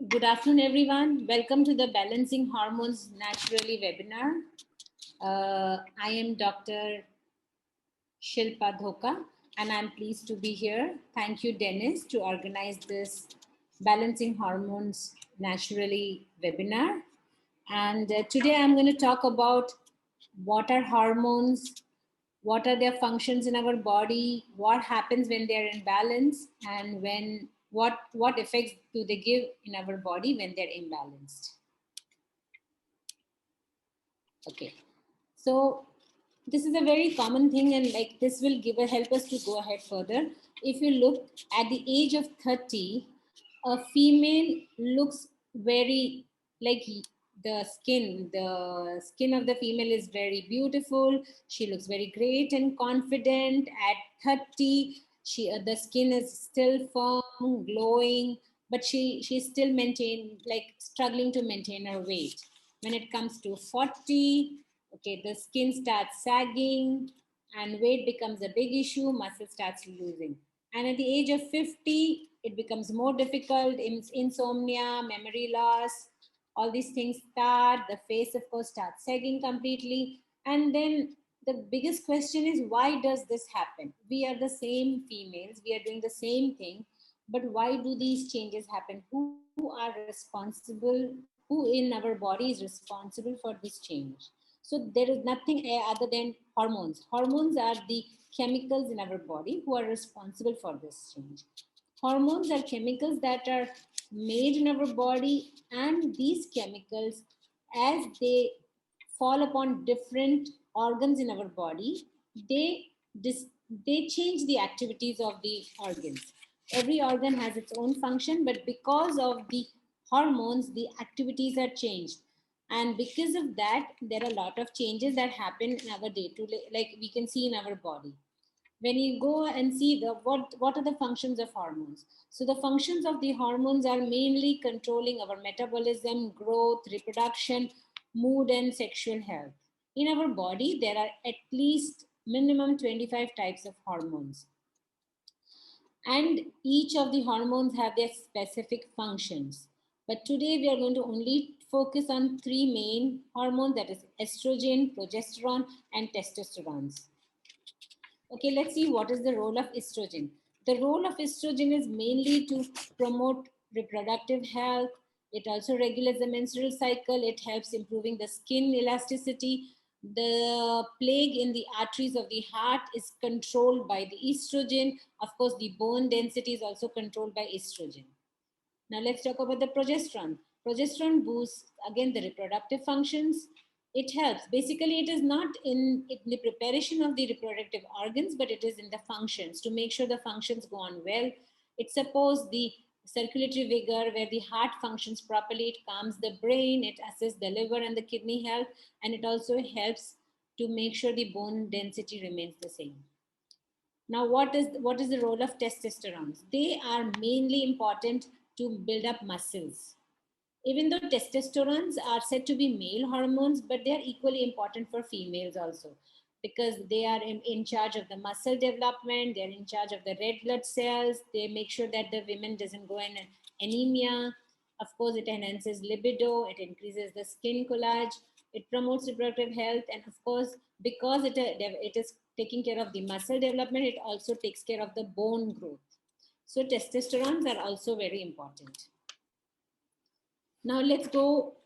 Good afternoon, everyone. Welcome to the Balancing Hormones Naturally webinar. I am Dr. Shilpa Dhoka, and I'm pleased to be here. Thank you, Dennis, to organize this Balancing Hormones Naturally webinar. And today I'm going to talk about what are hormones, what are their functions in our body, what happens when they're in balance, and what effects do they give in our body when they're imbalanced. Okay, so this is a very common thing, and like this will help us to go ahead further. If you look at the age of 30, a female looks very like the skin of the female is very beautiful. She looks very great and confident at 30. The skin is still firm, glowing, but she's still struggling to maintain her weight. When it comes to 40, okay, the skin starts sagging and weight becomes a big issue, muscle starts losing. And at the age of 50, it becomes more difficult. Insomnia, memory loss, all these things start. The face, of course, starts sagging completely. And then the biggest question is, why does this happen? We are the same females, we are doing the same thing, but why do these changes happen? Who are responsible? Who in our body is responsible for this change? So there is nothing other than hormones. Hormones are the chemicals in our body who are responsible for this change. Hormones are chemicals that are made in our body, and these chemicals, as they fall upon different organs in our body, they they change the activities of the organs. Every organ has its own function, but because of the hormones, the activities are changed. And because of that, there are a lot of changes that happen in our day to day, like we can see in our body. When you go and see what are the functions of hormones. So the functions of the hormones are mainly controlling our metabolism, growth, reproduction, mood, and sexual health. In our body, there are at least minimum 25 types of hormones, and each of the hormones have their specific functions. But today we are going to only focus on three main hormones, that is estrogen, progesterone, and testosterone. Okay, let's see what is the role of estrogen. The role of estrogen is mainly to promote reproductive health. It also regulates the menstrual cycle. It helps improving the skin elasticity. The plague in the arteries of the heart is controlled by the estrogen. Of course, the bone density is also controlled by estrogen. Now let's talk about the progesterone. Progesterone boosts again the reproductive functions. It helps. Basically, it is not in the preparation of the reproductive organs, but it is in the functions to make sure the functions go on well. It supports the circulatory vigor where the heart functions properly. It calms the brain. It assists the liver and the kidney health, and it also helps to make sure the bone density remains the same. Now, what is the role of testosterone? They are mainly important to build up muscles. Even though testosterones are said to be male hormones, but they are equally important for females also, because they are in charge of the muscle development, they're in charge of the red blood cells, they make sure that the women doesn't go in anemia. Of course, it enhances libido, it increases the skin collage, it promotes reproductive health, and of course, because it is taking care of the muscle development, it also takes care of the bone growth. So testosterones are also very important. Now let's go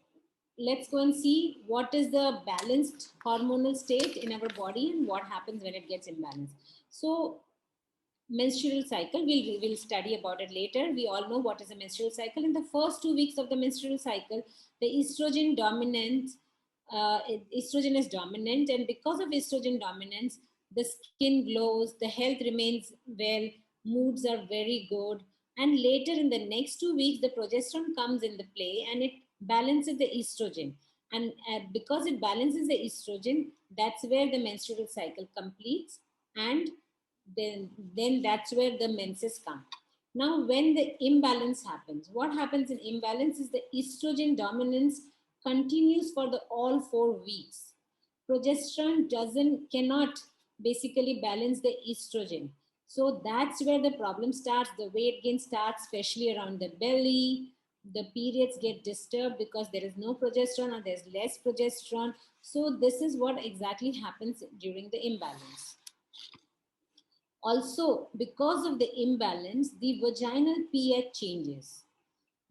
and see what is the balanced hormonal state in our body and what happens when it gets imbalanced. So menstrual cycle, we'll study about it later. We all know what is a menstrual cycle. In the first 2 weeks of the menstrual cycle, the estrogen is dominant, and because of estrogen dominance, the skin glows, the health remains well, moods are very good. And later in the next 2 weeks, the progesterone comes in the play and it balances the estrogen. And because it balances the estrogen, that's where the menstrual cycle completes, and then that's where the menses come. Now, when the imbalance happens, what happens in imbalance is the estrogen dominance continues for the all 4 weeks. Progesterone cannot basically balance the estrogen. So that's where the problem starts. The weight gain starts, especially around the belly. the periods get disturbed because there is no progesterone or there's less progesterone. So this is what exactly happens during the imbalance. Also, because of the imbalance, the vaginal pH changes.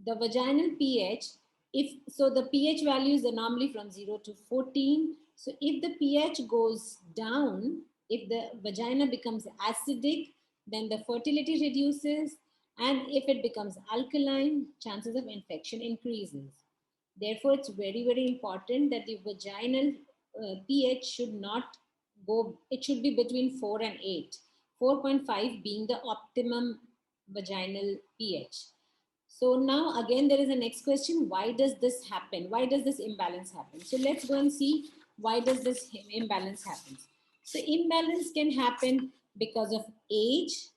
The vaginal pH, if so, the pH values are normally from 0 to 14. So if the pH goes down, if the vagina becomes acidic, then the fertility reduces, and if it becomes alkaline, chances of infection increases. Therefore, it's very, very important that the vaginal pH should not go, it should be between 4 and 8, 4.5 being the optimum vaginal pH. So now again, there is a next question. Why does this happen? Why does this imbalance happen? So let's go and see why does this imbalance happen. So imbalance can happen because of age.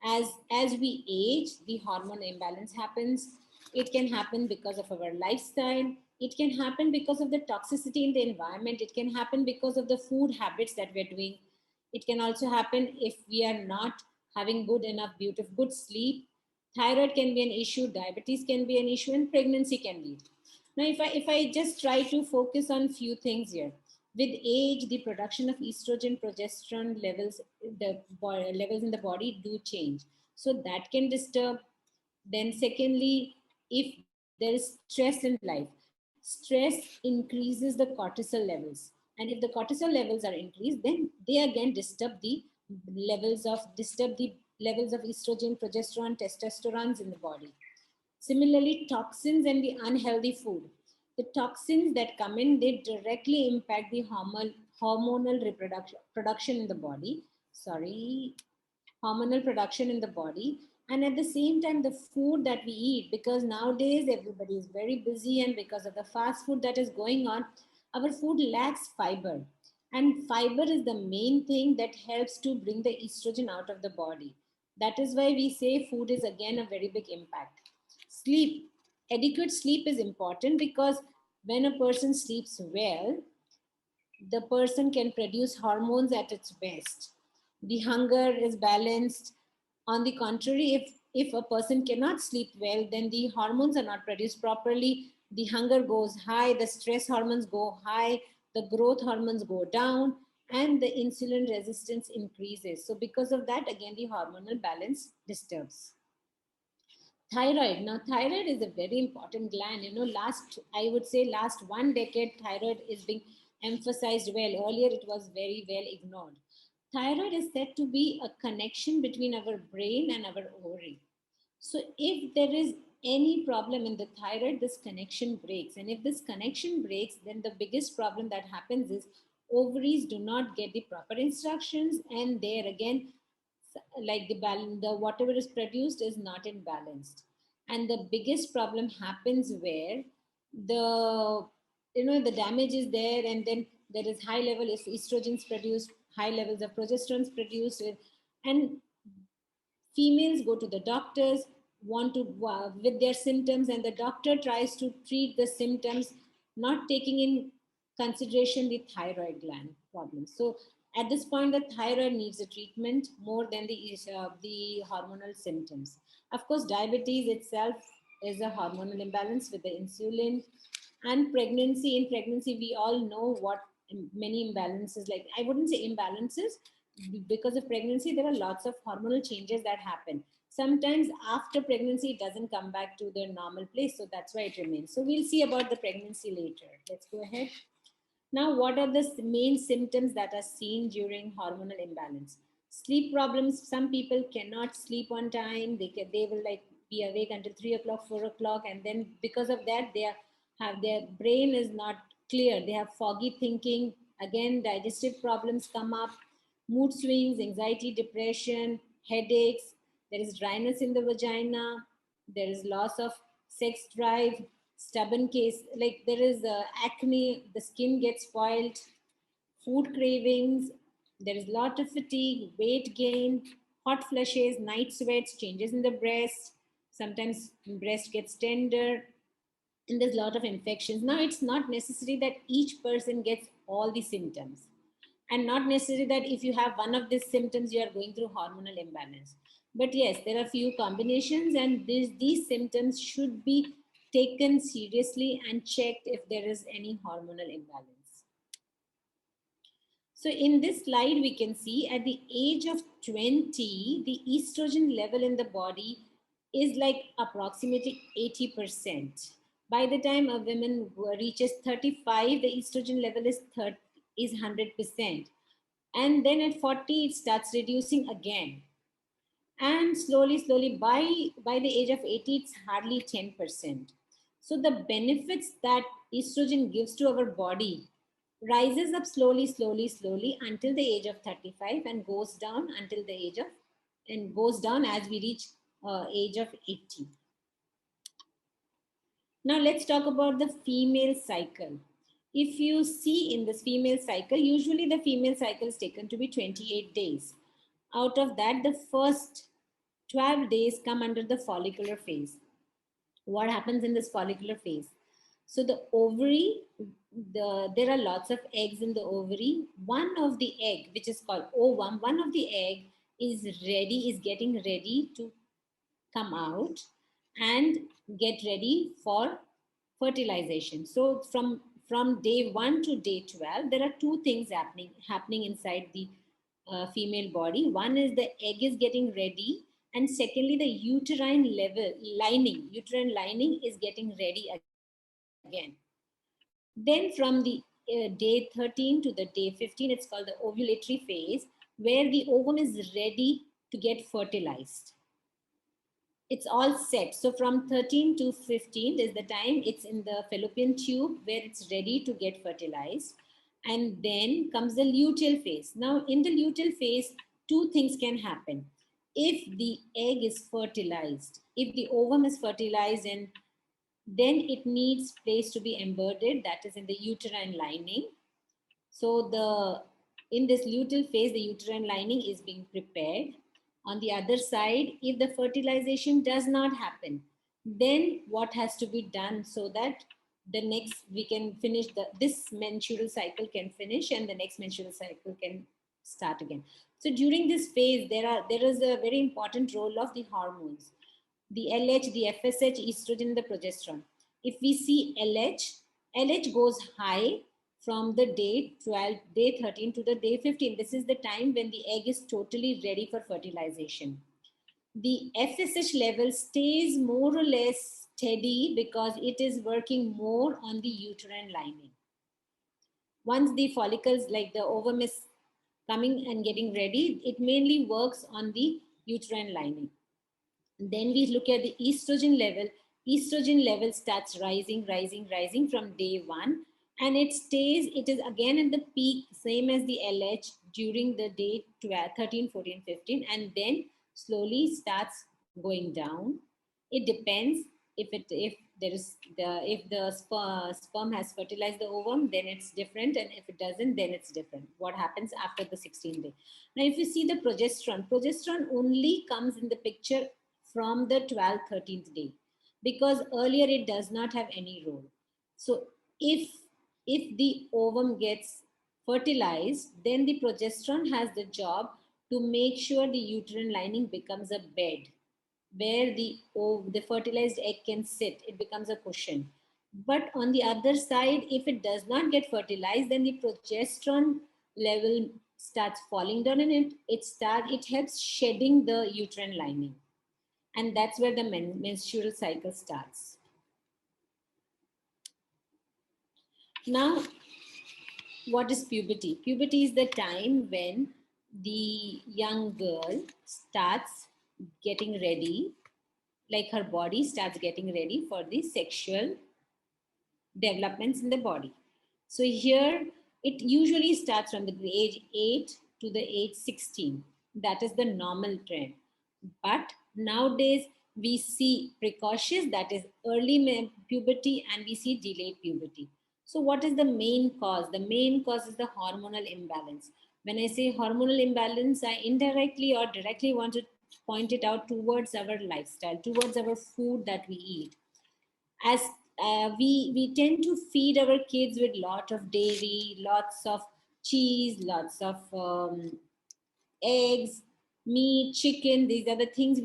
As we age, the hormone imbalance happens. It can happen because of our lifestyle. It can happen because of the toxicity in the environment. It can happen because of the food habits that we're doing. It can also happen if we are not having good enough beautiful good sleep. Thyroid can be an issue, diabetes can be an issue, and pregnancy can be. Now if I just try to focus on few things here. With age, the production of estrogen, progesterone levels, levels in the body do change, so that can disturb. Then secondly, if there is stress in life, stress increases the cortisol levels, and if the cortisol levels are increased, then they again disturb the levels of estrogen, progesterone, testosterone in the body. Similarly, toxins and the unhealthy food. The toxins that come in, they directly impact the hormonal reproduction production in the body. Sorry, hormonal production in the body. And at the same time, the food that we eat, because nowadays everybody is very busy, and because of the fast food that is going on, our food lacks fiber. And fiber is the main thing that helps to bring the estrogen out of the body. That is why we say food is again a very big impact. Sleep. Adequate sleep is important because when a person sleeps well, the person can produce hormones at its best. The hunger is balanced. On the contrary, if a person cannot sleep well, then the hormones are not produced properly. The hunger goes high, the stress hormones go high, the growth hormones go down, and the insulin resistance increases. So, because of that, again, the hormonal balance disturbs. Thyroid. Now, thyroid is a very important gland. I would say last 1 decade, thyroid is being emphasized well. Earlier, it was very well ignored. Thyroid is said to be a connection between our brain and our ovary. So, if there is any problem in the thyroid, this connection breaks. And if this connection breaks, then the biggest problem that happens is ovaries do not get the proper instructions, and there again, like the whatever is produced is not in balanced. And the biggest problem happens where the the damage is there, and then there is high level of estrogens produced, high levels of progesterones produced, and females go to the doctors, want to with their symptoms, and the doctor tries to treat the symptoms, not taking in consideration the thyroid gland problem. So at this point, the thyroid needs a treatment more than the hormonal symptoms. Of course, diabetes itself is a hormonal imbalance with the insulin. And pregnancy, in pregnancy we all know what many imbalances, like I wouldn't say imbalances, because of pregnancy there are lots of hormonal changes that happen. Sometimes after pregnancy it doesn't come back to the normal place, so that's why it remains. So we'll see about the pregnancy later. Let's go ahead. Now, what are the main symptoms that are seen during hormonal imbalance? Sleep problems. Some people cannot sleep on time. They will like be awake until 3 o'clock, 4 o'clock, and then because of that, have their brain is not clear. They have foggy thinking. Again, digestive problems come up. Mood swings, anxiety, depression, headaches. There is dryness in the vagina. There is loss of sex drive, stubborn case, like there is acne, the skin gets spoiled, food cravings, there is lot of fatigue, weight gain, hot flushes, night sweats, changes in the breast, sometimes breast gets tender, and there's a lot of infections. Now, it's not necessary that each person gets all the symptoms, and not necessary that if you have one of these symptoms, you are going through hormonal imbalance. But yes, there are few combinations, and these symptoms should be taken seriously and checked if there is any hormonal imbalance. So in this slide, we can see at the age of 20, the estrogen level in the body is like approximately 80%. By the time a woman reaches 35, the estrogen level is 100%. And then at 40, it starts reducing again. And slowly by the age of 80, it's hardly 10%. So the benefits that estrogen gives to our body rises up slowly until the age of 35 and goes down until the age of and goes down as we reach age of 80. Now let's talk about the female cycle. If you see in this female cycle, usually the female cycle is taken to be 28 days. Out of that, the first 12 days come under the follicular phase. What happens in this follicular phase? So the ovary, there are lots of eggs in the ovary. One of the egg, which is called ovum, one of the egg is getting ready to come out and get ready for fertilization. So from day 1 to day 12, there are two things happening inside the female body. One is the egg is getting ready, and secondly, the uterine lining is getting ready again. Then from the day 13 to the day 15, it's called the ovulatory phase, where the ovum is ready to get fertilized. It's all set. So from 13 to 15 is the time it's in the fallopian tube where it's ready to get fertilized. And then comes the luteal phase. Now in the luteal phase, two things can happen. If the egg is fertilized, if the ovum is fertilized, and then it needs place to be embedded, that is in the uterine lining. So in this luteal phase, the uterine lining is being prepared. On the other side, if the fertilization does not happen, then what has to be done so that the next we can finish this menstrual cycle can finish and the next menstrual cycle can start again. So during this phase, there is a very important role of the hormones, the LH, the FSH, estrogen, the progesterone. If we see LH goes high from the day 12, day 13 to the day 15. This is the time when the egg is totally ready for fertilization. The FSH level stays more or less steady because it is working more on the uterine lining. Once the follicles, like the ovum, is coming and getting ready, it mainly works on the uterine lining. Then we look at the estrogen level. Estrogen level starts rising from day 1, and it is again at the peak, same as the LH, during the day 12, 13, 14, 15, and then slowly starts going down. It depends if there is if the sperm has fertilized the ovum, then it's different, and if it doesn't, then it's different. What happens after the 16th day? Now if you see the progesterone only comes in the picture from the 12th, 13th day, because earlier it does not have any role. So if the ovum gets fertilized, then the progesterone has the job to make sure the uterine lining becomes a bed where the fertilized egg can sit. It becomes a cushion. But on the other side, if it does not get fertilized, then the progesterone level starts falling down, and it helps shedding the uterine lining. And that's where the menstrual cycle starts. Now, what is puberty? Puberty is the time when the young girl starts getting ready, like her body starts getting ready for the sexual developments in the body. So here, it usually starts from the age 8 to the age 16. That is the normal trend. But nowadays, we see precocious, that is early puberty, and we see delayed puberty. So what is the main cause? The main cause is the hormonal imbalance. When I say hormonal imbalance, I indirectly or directly want to point it out towards our lifestyle, towards our food that we eat. As we tend to feed our kids with lot of dairy, lots of cheese, lots of eggs, meat, chicken, these are the things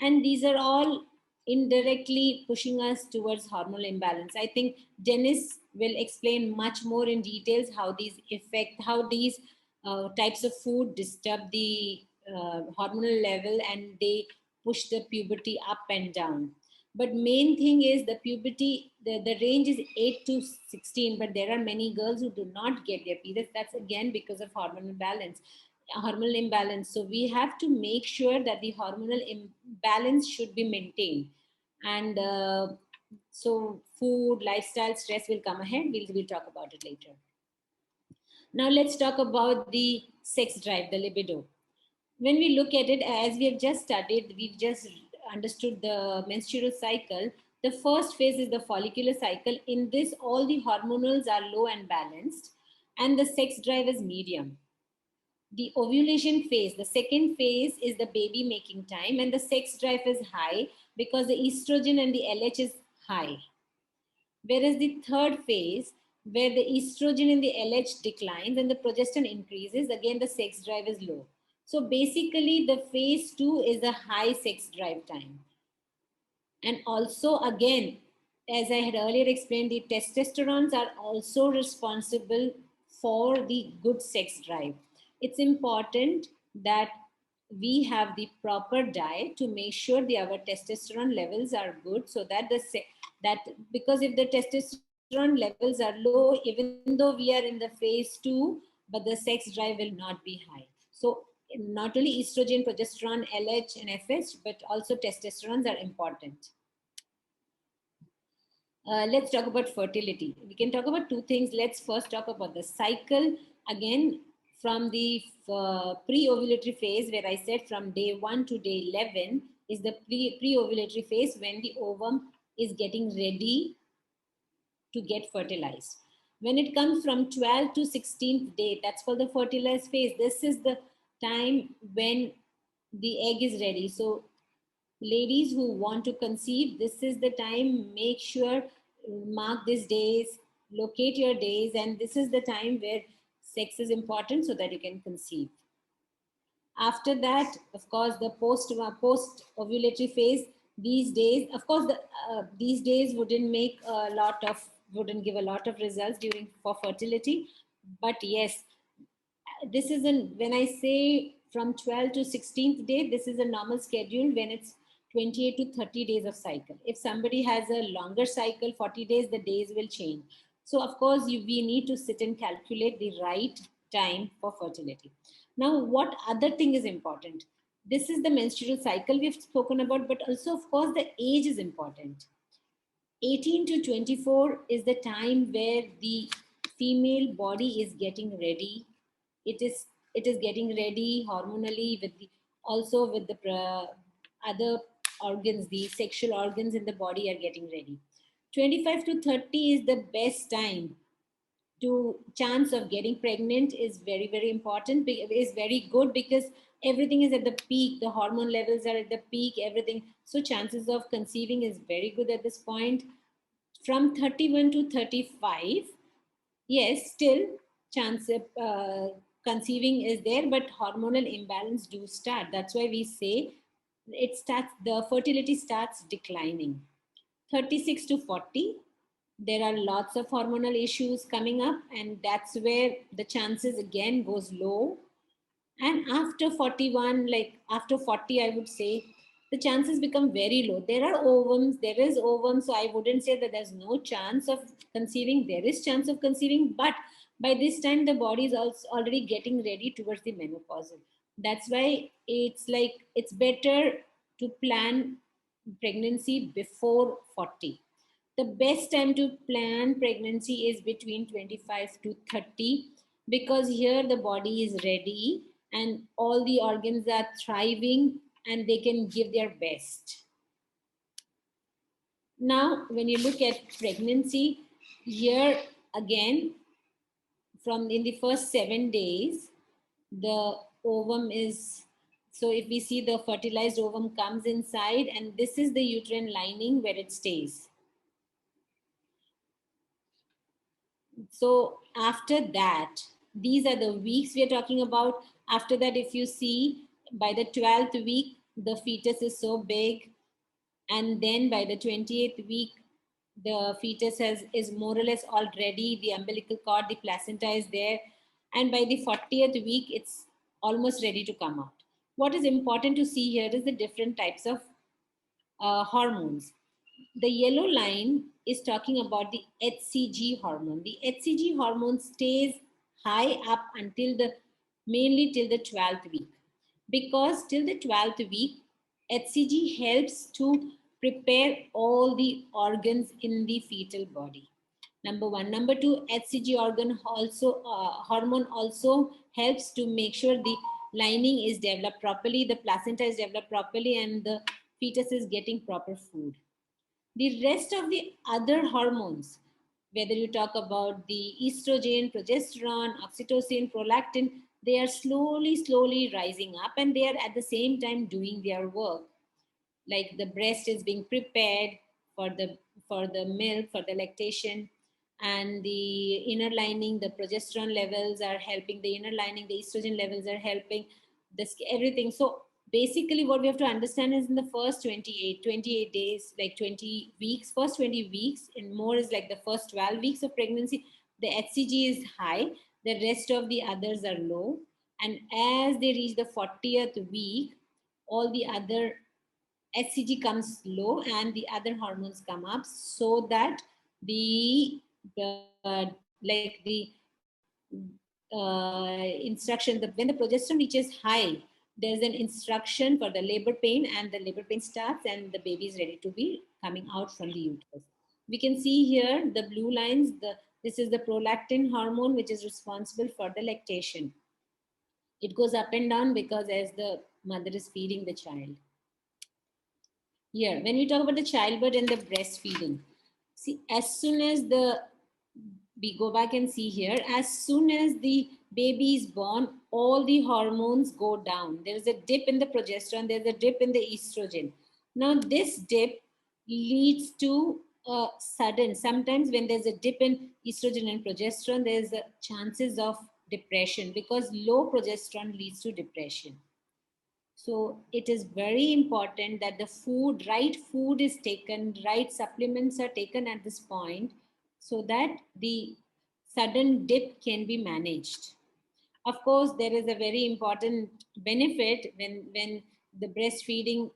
and these are all indirectly pushing us towards hormonal imbalance. I think Dennis will explain much more in details how these affect, how these types of food disturb the hormonal level and they push the puberty up and down. But main thing is the puberty, the range is 8 to 16, but there are many girls who do not get their periods. That's again because of hormonal imbalance. So we have to make sure that the hormonal imbalance should be maintained. And so food, lifestyle, stress will come ahead. We'll talk about it later. Now let's talk about the sex drive, the libido. When we look at it, as we have just studied, we've just understood the menstrual cycle. The first phase is the follicular cycle. In this, all the hormonals are low and balanced, and the sex drive is medium. The ovulation phase, the second phase, is the baby making time, and the sex drive is high because the estrogen and the LH is high. Whereas the third phase, where the estrogen and the LH declines and the progesterone increases, again the sex drive is low. So basically, the phase 2 is the high sex drive time. And also, again, as I had earlier explained, the testosterones are also responsible for the good sex drive. It's important that we have the proper diet to make sure our testosterone levels are good, so that that because if the testosterone levels are low, even though we are in the phase 2, but the sex drive will not be high. So not only estrogen, progesterone, LH and FH, but also testosterones are important. Let's talk about fertility. We can talk about two things. Let's first talk about the cycle. Again, from the pre-ovulatory phase, where I said from day 1 to day 11 is the pre-ovulatory phase, when the ovum is getting ready to get fertilized. When it comes from 12th to 16th day, that's called the fertilized phase. This is the time when the egg is ready. So ladies who want to conceive, this is the time. Make sure, mark these days, locate your days, and this is the time where sex is important so that you can conceive. After that, of course, the post ovulatory phase. These days, of course, these days wouldn't give a lot of results during for fertility, but yes, this is when I say from 12th to 16th day, this is a normal schedule. When it's 28 to 30 days of cycle, if somebody has a longer cycle, 40 days, the days will change. So of course we need to sit and calculate the right time for fertility. Now, what other thing is important? This is the menstrual cycle we've spoken about, but also of course the age is important. 18 to 24 is the time where the female body is getting ready. It is getting ready hormonally, with the also with the other organs, the sexual organs in the body are getting ready. 25 to 30 is the best time to chance of getting pregnant, is very important, is very good, because everything is at the peak, the hormone levels are at the peak, everything. So chances of conceiving is very good at this point. From 31 to 35, yes, still chance of conceiving is there, but hormonal imbalance do start. That's why we say the fertility starts declining. 36 to 40, there are lots of hormonal issues coming up, and that's where the chances again goes low. And after 41, like after 40, I would say the chances become very low. There is ovum, so I wouldn't say that there's no chance of conceiving. There is chance of conceiving, but by this time the body is also already getting ready towards the menopausal. That's why it's better to plan pregnancy before 40. The best time to plan pregnancy is between 25 to 30, because here the body is ready and all the organs are thriving and they can give their best. Now, when you look at pregnancy, here again, from in the first 7 days, the ovum is, so if we see, the fertilized ovum comes inside, and this is the uterine lining where it stays. So after that, these are the weeks we are talking about. After that, if you see, by the 12th week, the fetus is so big, and then by the 28th week, the fetus is more or less all ready. The umbilical cord, the placenta is there, and by the 40th week, it's almost ready to come out. What is important to see here is the different types of hormones. The yellow line is talking about the Hcg hormone. The Hcg hormone stays high up until the mainly till the 12th week, because till the 12th week, Hcg helps to prepare all the organs in the fetal body. Number one. Number two, Hcg hormone also helps to make sure the lining is developed properly, the placenta is developed properly, and the fetus is getting proper food. The rest of the other hormones, whether you talk about the estrogen, progesterone, oxytocin, prolactin, they are slowly rising up, and they are at the same time doing their work. Like the breast is being prepared for the milk, for the lactation, and the inner lining, the progesterone levels are helping the inner lining, the estrogen levels are helping this, everything. So basically what we have to understand is in the first 28 days, like 20 weeks, first 20 weeks and more is like the first 12 weeks of pregnancy, the Hcg is high, the rest of the others are low, and as they reach the 40th week, all the other Hcg comes low and the other hormones come up, so that the like the instruction, when the progesterone reaches high, there's an instruction for the labor pain, and the labor pain starts and the baby is ready to be coming out from the uterus. We can see here the blue lines. This is the prolactin hormone, which is responsible for the lactation. It goes up and down because as the mother is feeding the child. Here, when we talk about the childbirth and the breastfeeding, see, as soon as we go back and see here, as soon as the baby is born, all the hormones go down. There is a dip in the progesterone, there's a dip in the estrogen. Now, this dip leads to a sudden, sometimes when there's a dip in estrogen and progesterone, there's a chances of depression, because low progesterone leads to depression. So it is very important that the right food is taken, right supplements are taken at this point, so that the sudden dip can be managed. Of course, there is a very important benefit when the breastfeeding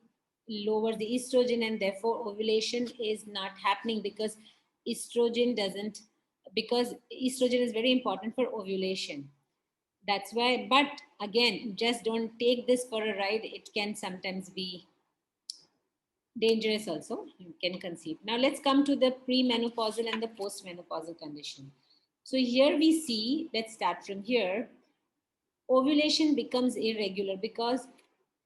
lowers the estrogen, and therefore ovulation is not happening, because because estrogen is very important for ovulation. That's why, but again, just don't take this for a ride. It can sometimes be dangerous also. You can conceive. Now let's come to the premenopausal and the postmenopausal condition. So here we see, let's start from here. Ovulation becomes irregular because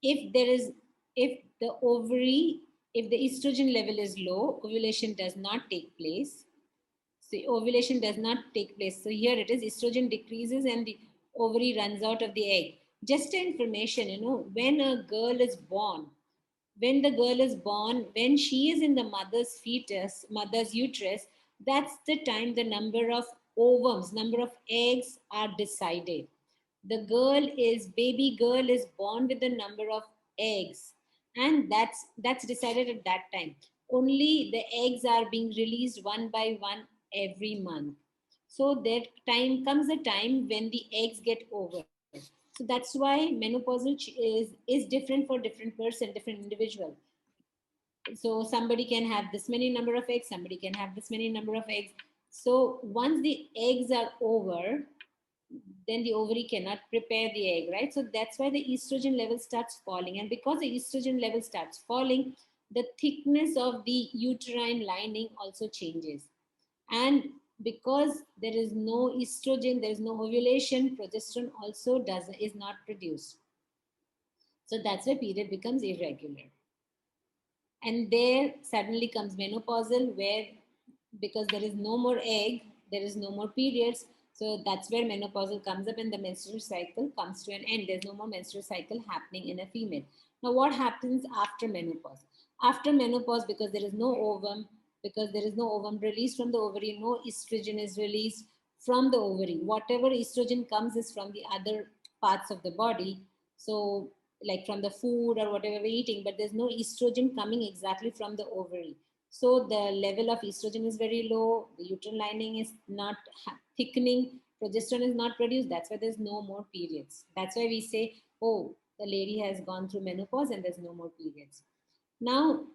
if there is, if the ovary, if the estrogen level is low, ovulation does not take place. So ovulation does not take place. So here it is, estrogen decreases and the ovary runs out of the egg. Just information, when a girl is born, when she is in the mother's uterus, that's the time the number of ovums, number of eggs are decided. Baby girl is born with the number of eggs, and that's decided at that time. Only the eggs are being released one by one every month. So that time comes a time when the eggs get over. So that's why is different for different person, different individual. So somebody can have this many number of eggs, somebody can have this many number of eggs. So once the eggs are over, then the ovary cannot prepare the egg, right? So that's why the estrogen level starts falling. And because the estrogen level starts falling, the thickness of the uterine lining also changes. And because there is no estrogen, there is no ovulation, progesterone also is not produced. So that's why period becomes irregular. And there suddenly comes menopausal, where because there is no more egg, there is no more periods. So that's where menopausal comes up and the menstrual cycle comes to an end. There's no more menstrual cycle happening in a female. Now, what happens after menopause? After menopause, because there is no ovum released from the ovary, no estrogen is released from the ovary. Whatever estrogen comes is from the other parts of the body. So like from the food or whatever we're eating, but there's no estrogen coming exactly from the ovary. So the level of estrogen is very low, the uterine lining is not thickening, progesterone is not produced. That's why there's no more periods. That's why we say, oh, the lady has gone through menopause and there's no more periods. Now,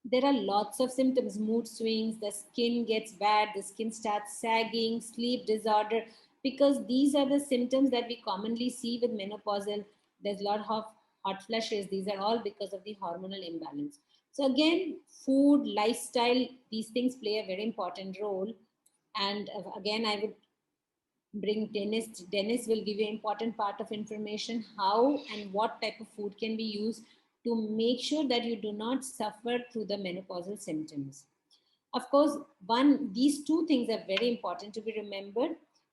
there are lots of symptoms: mood swings, the skin gets bad, the skin starts sagging, sleep disorder, because these are the symptoms that we commonly see with menopausal. There's a lot of hot flushes. These are all because of the hormonal imbalance. So again, food, lifestyle, these things play a very important role. And again, I would bring Dennis. Dennis will give you an important part of information how and what type of food can be used to make sure that you do not suffer through the menopausal symptoms. Of course, these two things are very important to be remembered: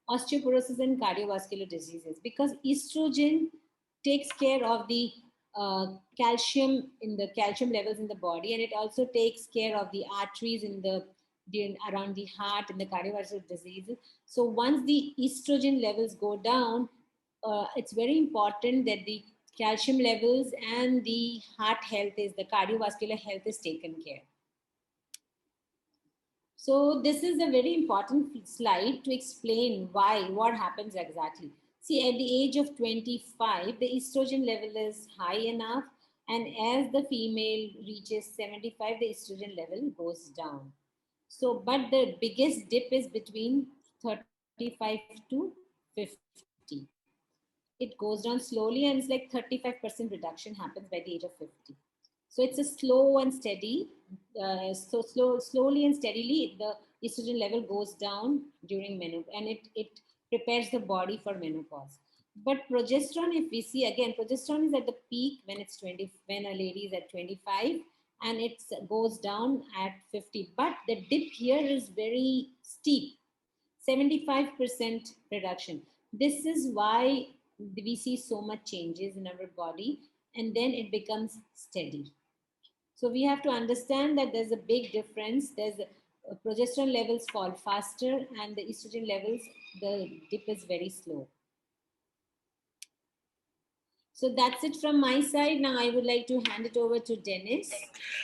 osteoporosis and cardiovascular diseases, because estrogen takes care of the calcium in the calcium levels in the body, and it also takes care of the arteries in the around the heart and the cardiovascular diseases. So once the estrogen levels go down, it's very important that the calcium levels and the heart health is the cardiovascular health is taken care. So this is a very important slide to explain what happens exactly. See, at the age of 25, the estrogen level is high enough, and as the female reaches 75, the estrogen level goes down. So, but the biggest dip is between 35 to 50. It goes down slowly, and it's like 35% reduction happens by the age of 50. So it's a slow and steady. Slowly and steadily, the estrogen level goes down during menopause, and it prepares the body for menopause. But progesterone, if we see again, progesterone is at the peak when it's 20, when a lady is at 25, and it goes down at 50. But the dip here is very steep, 75% reduction. This is why we see so much changes in our body, and then it becomes steady. So we have to understand that there's a big difference. There's progesterone levels fall faster, and the estrogen levels, the dip is very slow. So that's it from my side. Now I would like to hand it over to Dennis.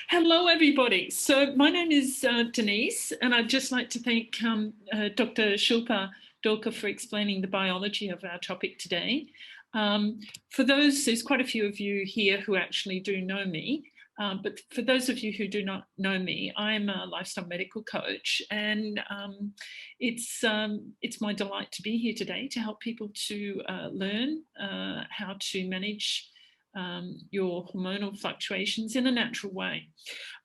Hello, everybody. So my name is Denise, and I'd just like to thank Dr. Shilpa Dhoka for explaining the biology of our topic today. For those, there's quite a few of you here who actually do know me. But for those of you who do not know me, I'm a lifestyle medical coach, and it's my delight to be here today to help people to learn how to manage your hormonal fluctuations in a natural way.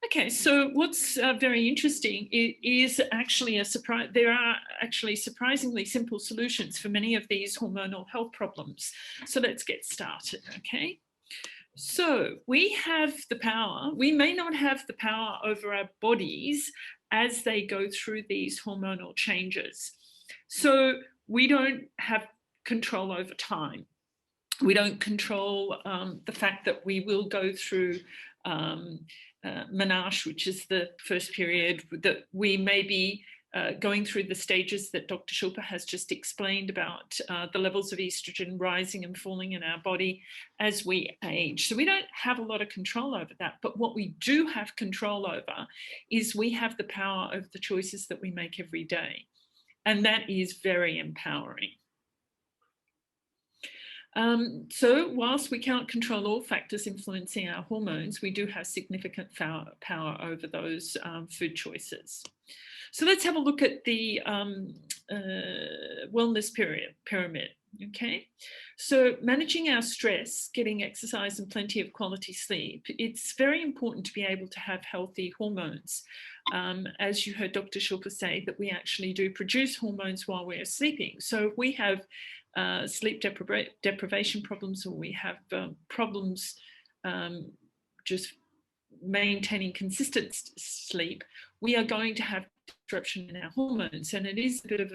Okay, so what's very interesting is actually a surprise. There are actually surprisingly simple solutions for many of these hormonal health problems. So let's get started, okay? So we have the power. We may not have the power over our bodies as they go through these hormonal changes. So we don't have control over time. We don't control the fact that we will go through menarche, which is the first period, that we may be going through the stages that Dr. Shilpa has just explained about the levels of estrogen rising and falling in our body as we age. So we don't have a lot of control over that. But what we do have control over is we have the power over the choices that we make every day. And that is very empowering. So whilst we can't control all factors influencing our hormones, we do have significant power over those food choices. So let's have a look at the wellness pyramid, okay? So managing our stress, getting exercise and plenty of quality sleep, it's very important to be able to have healthy hormones. As you heard Dr. Shilpa say, that we actually do produce hormones while we're sleeping. So if we have sleep deprivation problems, or we have problems just maintaining consistent sleep, we are going to have disruption in our hormones. And it is a bit of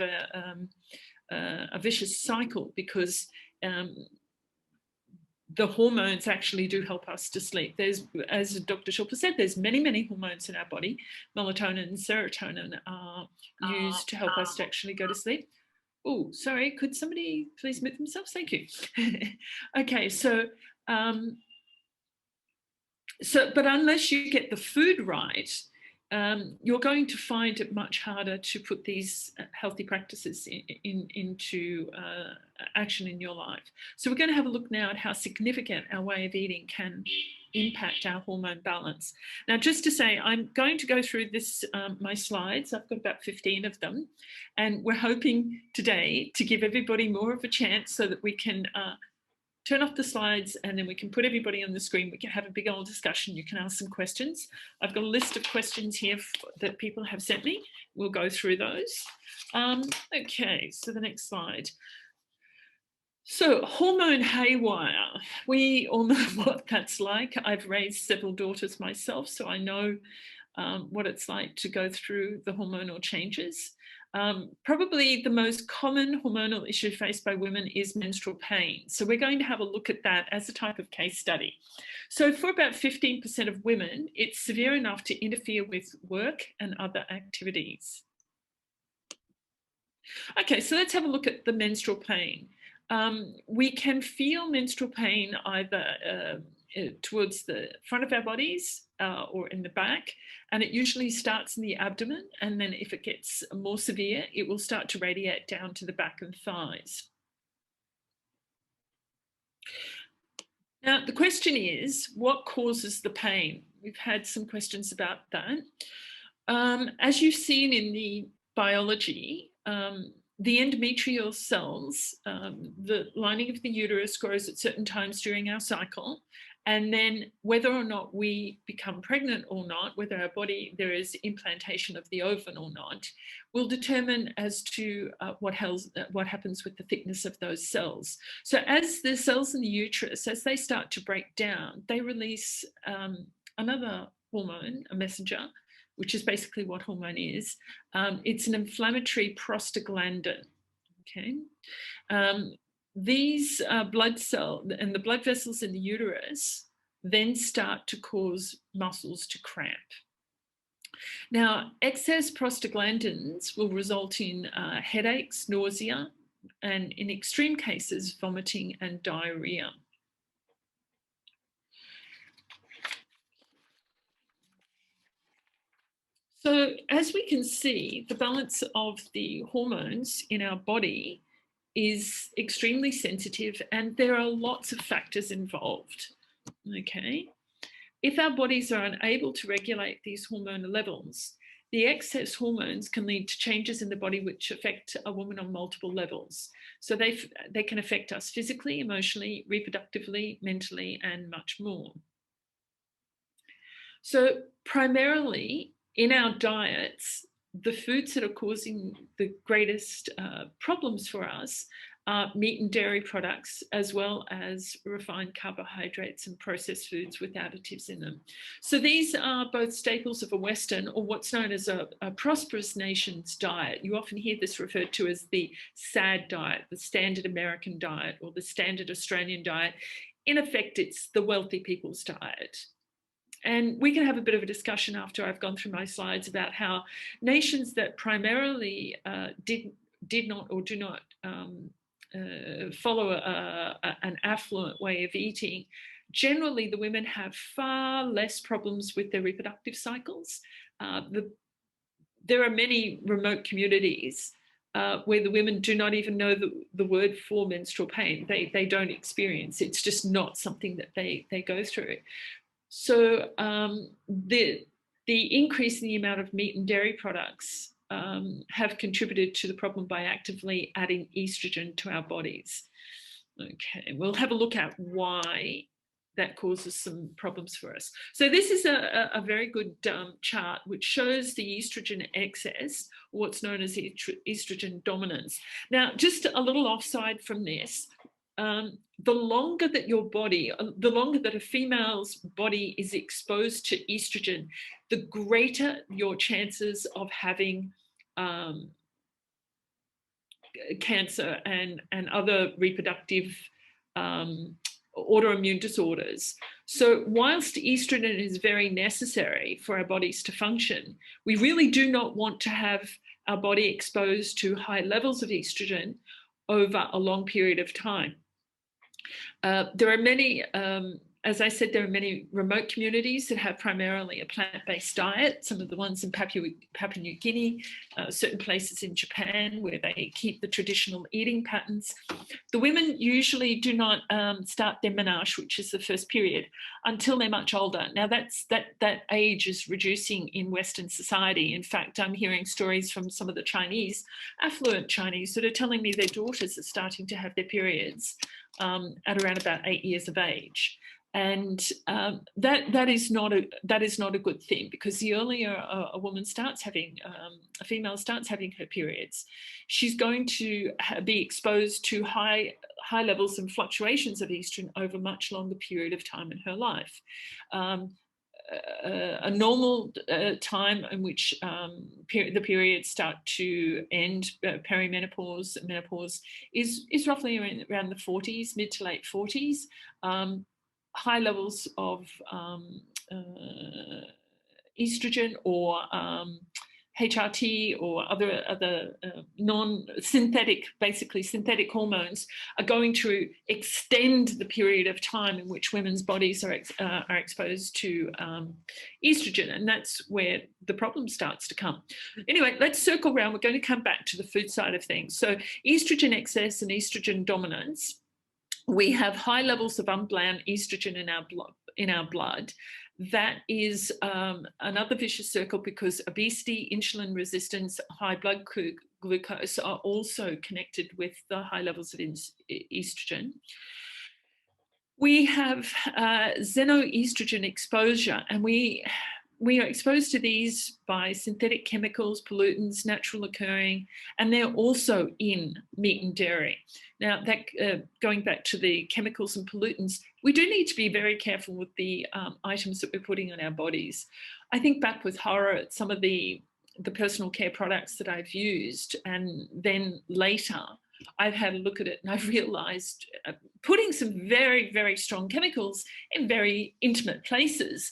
a vicious cycle, because the hormones actually do help us to sleep. There's, as Dr. Shilpa said, there's many hormones in our body. Melatonin and serotonin are used to help us to actually go to sleep. Oh, sorry, could somebody please mute themselves? Thank you. Okay, so But unless you get the food right, you're going to find it much harder to put these healthy practices into action in your life. So we're going to have a look now at how significant our way of eating can impact our hormone balance. Now, just to say, I'm going to go through this, my slides. I've got about 15 of them, and we're hoping today to give everybody more of a chance so that we can turn off the slides and then we can put everybody on the screen. We can have a big old discussion. You can ask some questions. I've got a list of questions here that people have sent me. We'll go through those. Okay, so the next slide. So hormone haywire, we all know what that's like. I've raised several daughters myself, so I know what it's like to go through the hormonal changes. Probably the most common hormonal issue faced by women is menstrual pain. So we're going to have a look at that as a type of case study. So for about 15% of women, it's severe enough to interfere with work and other activities. Okay, so let's have a look at the menstrual pain. We can feel menstrual pain either towards the front of our bodies or in the back, and it usually starts in the abdomen, and then if it gets more severe, it will start to radiate down to the back and thighs. Now, the question is, what causes the pain? We've had some questions about that. As you've seen in the biology, the endometrial cells, the lining of the uterus grows at certain times during our cycle. And then whether or not we become pregnant or not, whether our body, there is implantation of the ovum or not, will determine as to what happens with the thickness of those cells. So as the cells in the uterus, as they start to break down, they release another hormone, a messenger, which is basically what hormone is. It's an inflammatory prostaglandin, okay? These blood cells and the blood vessels in the uterus then start to cause muscles to cramp. Now, excess prostaglandins will result in headaches, nausea, and in extreme cases, vomiting and diarrhea. So as we can see, the balance of the hormones in our body is extremely sensitive, and there are lots of factors involved, okay? If our bodies are unable to regulate these hormonal levels, the excess hormones can lead to changes in the body which affect a woman on multiple levels. So they can affect us physically, emotionally, reproductively, mentally, and much more. So primarily in our diets, the foods that are causing the greatest problems for us are meat and dairy products, as well as refined carbohydrates and processed foods with additives in them. So these are both staples of a Western, or what's known as a prosperous nation's diet. You often hear this referred to as the SAD diet, the standard American diet, or the standard Australian diet. In effect, it's the wealthy people's diet. And we can have a bit of a discussion after I've gone through my slides about how nations that primarily did not or do not follow an affluent way of eating, generally the women have far less problems with their reproductive cycles. There are many remote communities where the women do not even know the word for menstrual pain. They don't experience it. It's just not something that they go through. So the increase in the amount of meat and dairy products have contributed to the problem by actively adding estrogen to our bodies. Okay, we'll have a look at why that causes some problems for us. So this is a very good chart which shows the estrogen excess, what's known as estrogen dominance. Now, just a little offside from this, the longer that your body, the longer that a female's body is exposed to estrogen, the greater your chances of having cancer and other reproductive autoimmune disorders. So whilst estrogen is very necessary for our bodies to function, we really do not want to have our body exposed to high levels of estrogen over a long period of time. There are many, as I said, there are many remote communities that have primarily a plant-based diet. Some of the ones in Papua New Guinea, certain places in Japan where they keep the traditional eating patterns. The women usually do not start their menarche, which is the first period, until they're much older. Now that age is reducing in Western society. In fact, I'm hearing stories from some of the Chinese, affluent Chinese, that are telling me their daughters are starting to have their periods at around about 8 years of age. And that is not a good thing, because the earlier a woman starts having, a female starts having her periods, she's going to be exposed to high levels and fluctuations of estrogen over a much longer period of time in her life. A normal time in which the periods start to end, perimenopause, menopause, is roughly around the 40s, mid to late 40s. High levels of estrogen or HRT or other non-synthetic, basically synthetic hormones, are going to extend the period of time in which women's bodies are exposed to estrogen, and that's where the problem starts to come. Anyway, let's circle around. We're going to come back to the food side of things. So estrogen excess and estrogen dominance. We have high levels of unbound estrogen in our blood. That is another vicious circle, because obesity, insulin resistance, high blood glucose are also connected with the high levels of estrogen. We have xenoestrogen exposure, and we are exposed to these by synthetic chemicals, pollutants, natural occurring, and they're also in meat and dairy. Now, that going back to the chemicals and pollutants, we do need to be very careful with the items that we're putting on our bodies. I think back with horror at some of the personal care products that I've used, and then later I've had a look at it and I've realized putting some very, very strong chemicals in very intimate places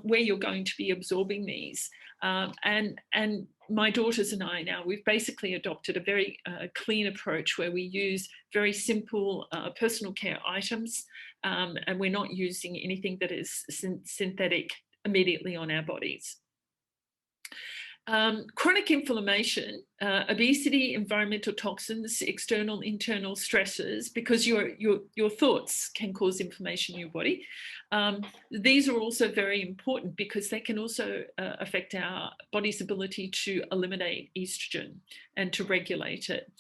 where you're going to be absorbing these. And my daughters and I now, we've basically adopted a very clean approach where we use very simple personal care items, and we're not using anything that is synthetic immediately on our bodies. Chronic inflammation, obesity, environmental toxins, external, internal stresses, because your thoughts can cause inflammation in your body. These are also very important because they can also affect our body's ability to eliminate estrogen and to regulate it.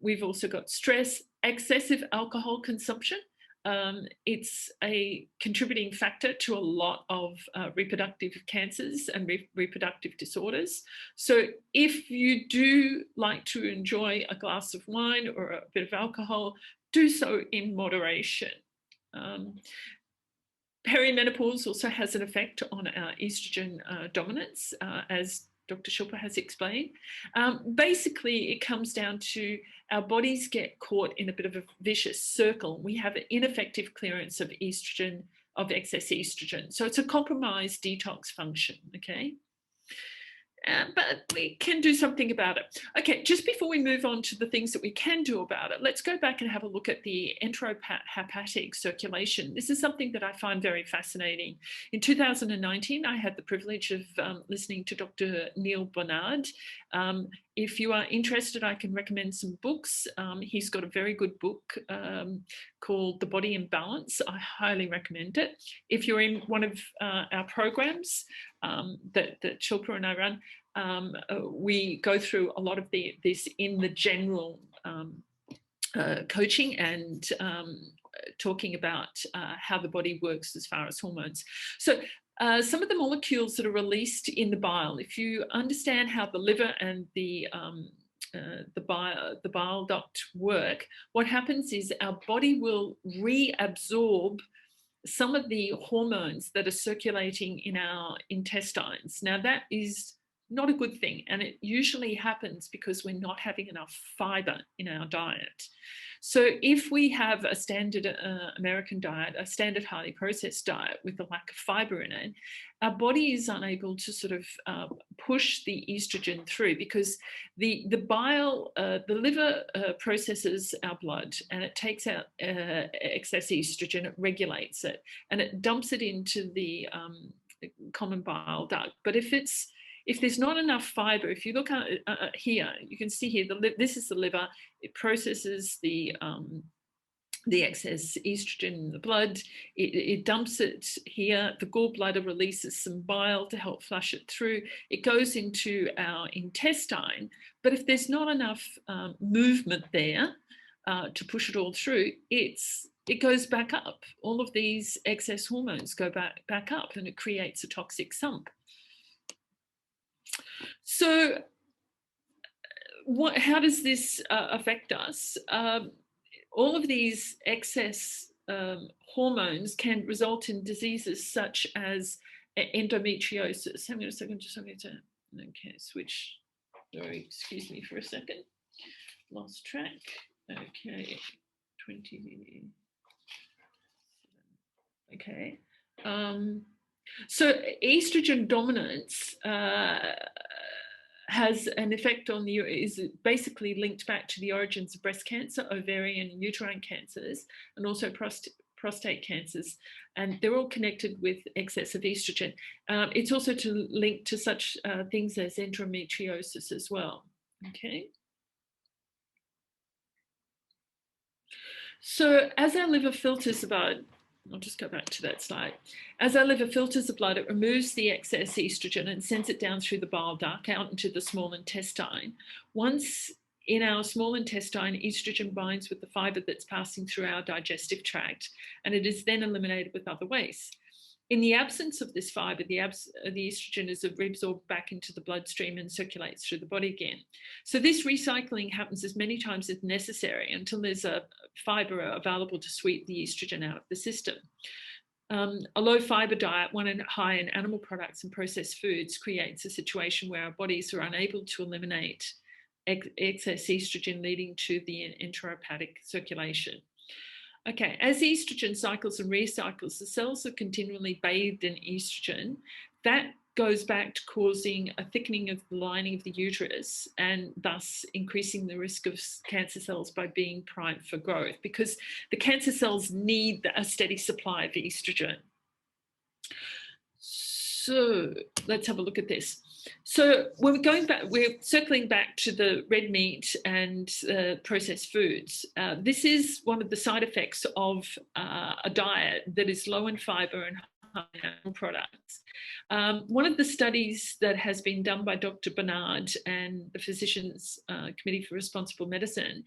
We've also got stress, excessive alcohol consumption. It's a contributing factor to a lot of reproductive cancers and reproductive disorders. So if you do like to enjoy a glass of wine or a bit of alcohol, do so in moderation. Perimenopause also has an effect on our estrogen dominance, as Dr. Shilpa has explained. Basically, it comes down to our bodies get caught in a bit of a vicious circle. We have an ineffective clearance of estrogen, of excess estrogen. So it's a compromised detox function, okay? But we can do something about it. Okay, just before we move on to the things that we can do about it, let's go back and have a look at the enterohepatic circulation. This is something that I find very fascinating. In 2019, I had the privilege of listening to Dr. Neil Barnard. If you are interested, I can recommend some books. He's got a very good book called The Body Imbalance. I highly recommend it. If you're in one of our programs that Shilpa and I run, we go through a lot of this in the general coaching and talking about how the body works as far as hormones. So some of the molecules that are released in the bile, if you understand how the liver and the bile duct work, what happens is our body will reabsorb some of the hormones that are circulating in our intestines. Now that is not a good thing. And it usually happens because we're not having enough fiber in our diet. So if we have a standard American diet, a standard highly processed diet with a lack of fiber in it, our body is unable to sort of push the estrogen through, because the bile, the liver processes our blood, and it takes out excess estrogen, it regulates it, and it dumps it into the common bile duct. But if there's not enough fiber, if you look at here, you can see here, this is the liver. It processes the excess estrogen in the blood. It dumps it here. The gallbladder releases some bile to help flush it through. It goes into our intestine. But if there's not enough movement there to push it all through, it goes back up. All of these excess hormones go back up, and it creates a toxic sump. So how does this affect us? All of these excess hormones can result in diseases such as endometriosis. Hang on a second, I'm going to switch. Sorry, excuse me for a second. Lost track. Okay, 20. Okay. So estrogen dominance has an effect on is basically linked back to the origins of breast cancer, ovarian and uterine cancers, and also prostate cancers. And they're all connected with excess of estrogen. It's also linked to such things as endometriosis as well. Okay. So as our liver filters the blood, I'll just go back to that slide. As our liver filters the blood, it removes the excess estrogen and sends it down through the bile duct out into the small intestine. Once in our small intestine, estrogen binds with the fiber that's passing through our digestive tract, and it is then eliminated with other waste. In the absence of this fiber, the estrogen is reabsorbed back into the bloodstream and circulates through the body again. So this recycling happens as many times as necessary until there's a fiber available to sweep the estrogen out of the system. A low fiber diet, one high in animal products and processed foods, creates a situation where our bodies are unable to eliminate excess estrogen, leading to the enterohepatic circulation. Okay, as estrogen cycles and recycles, the cells are continually bathed in estrogen. That goes back to causing a thickening of the lining of the uterus, and thus increasing the risk of cancer cells by being primed for growth, because the cancer cells need a steady supply of estrogen. So let's have a look at this. So we're circling back to the red meat and processed foods. This is one of the side effects of a diet that is low in fiber and high in animal products. One of the studies that has been done by Dr. Bernard and the Physicians Committee for Responsible Medicine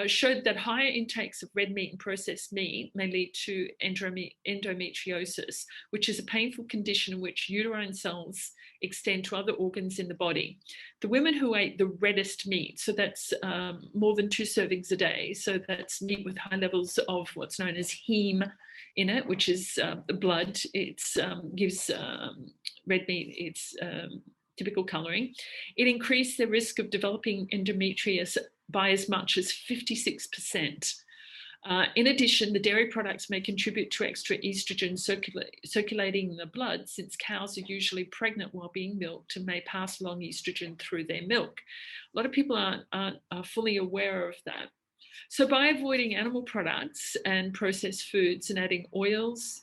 showed that higher intakes of red meat and processed meat may lead to endometriosis, which is a painful condition in which uterine cells extend to other organs in the body. The women who ate the reddest meat, so that's more than 2 servings a day, so that's meat with high levels of what's known as heme in it, which is the blood. It gives red meat its typical colouring. It increased the risk of developing endometriosis by as much as 56%. In addition, the dairy products may contribute to extra estrogen circulating in the blood, since cows are usually pregnant while being milked and may pass along estrogen through their milk. A lot of people aren't fully aware of that. So by avoiding animal products and processed foods and adding oils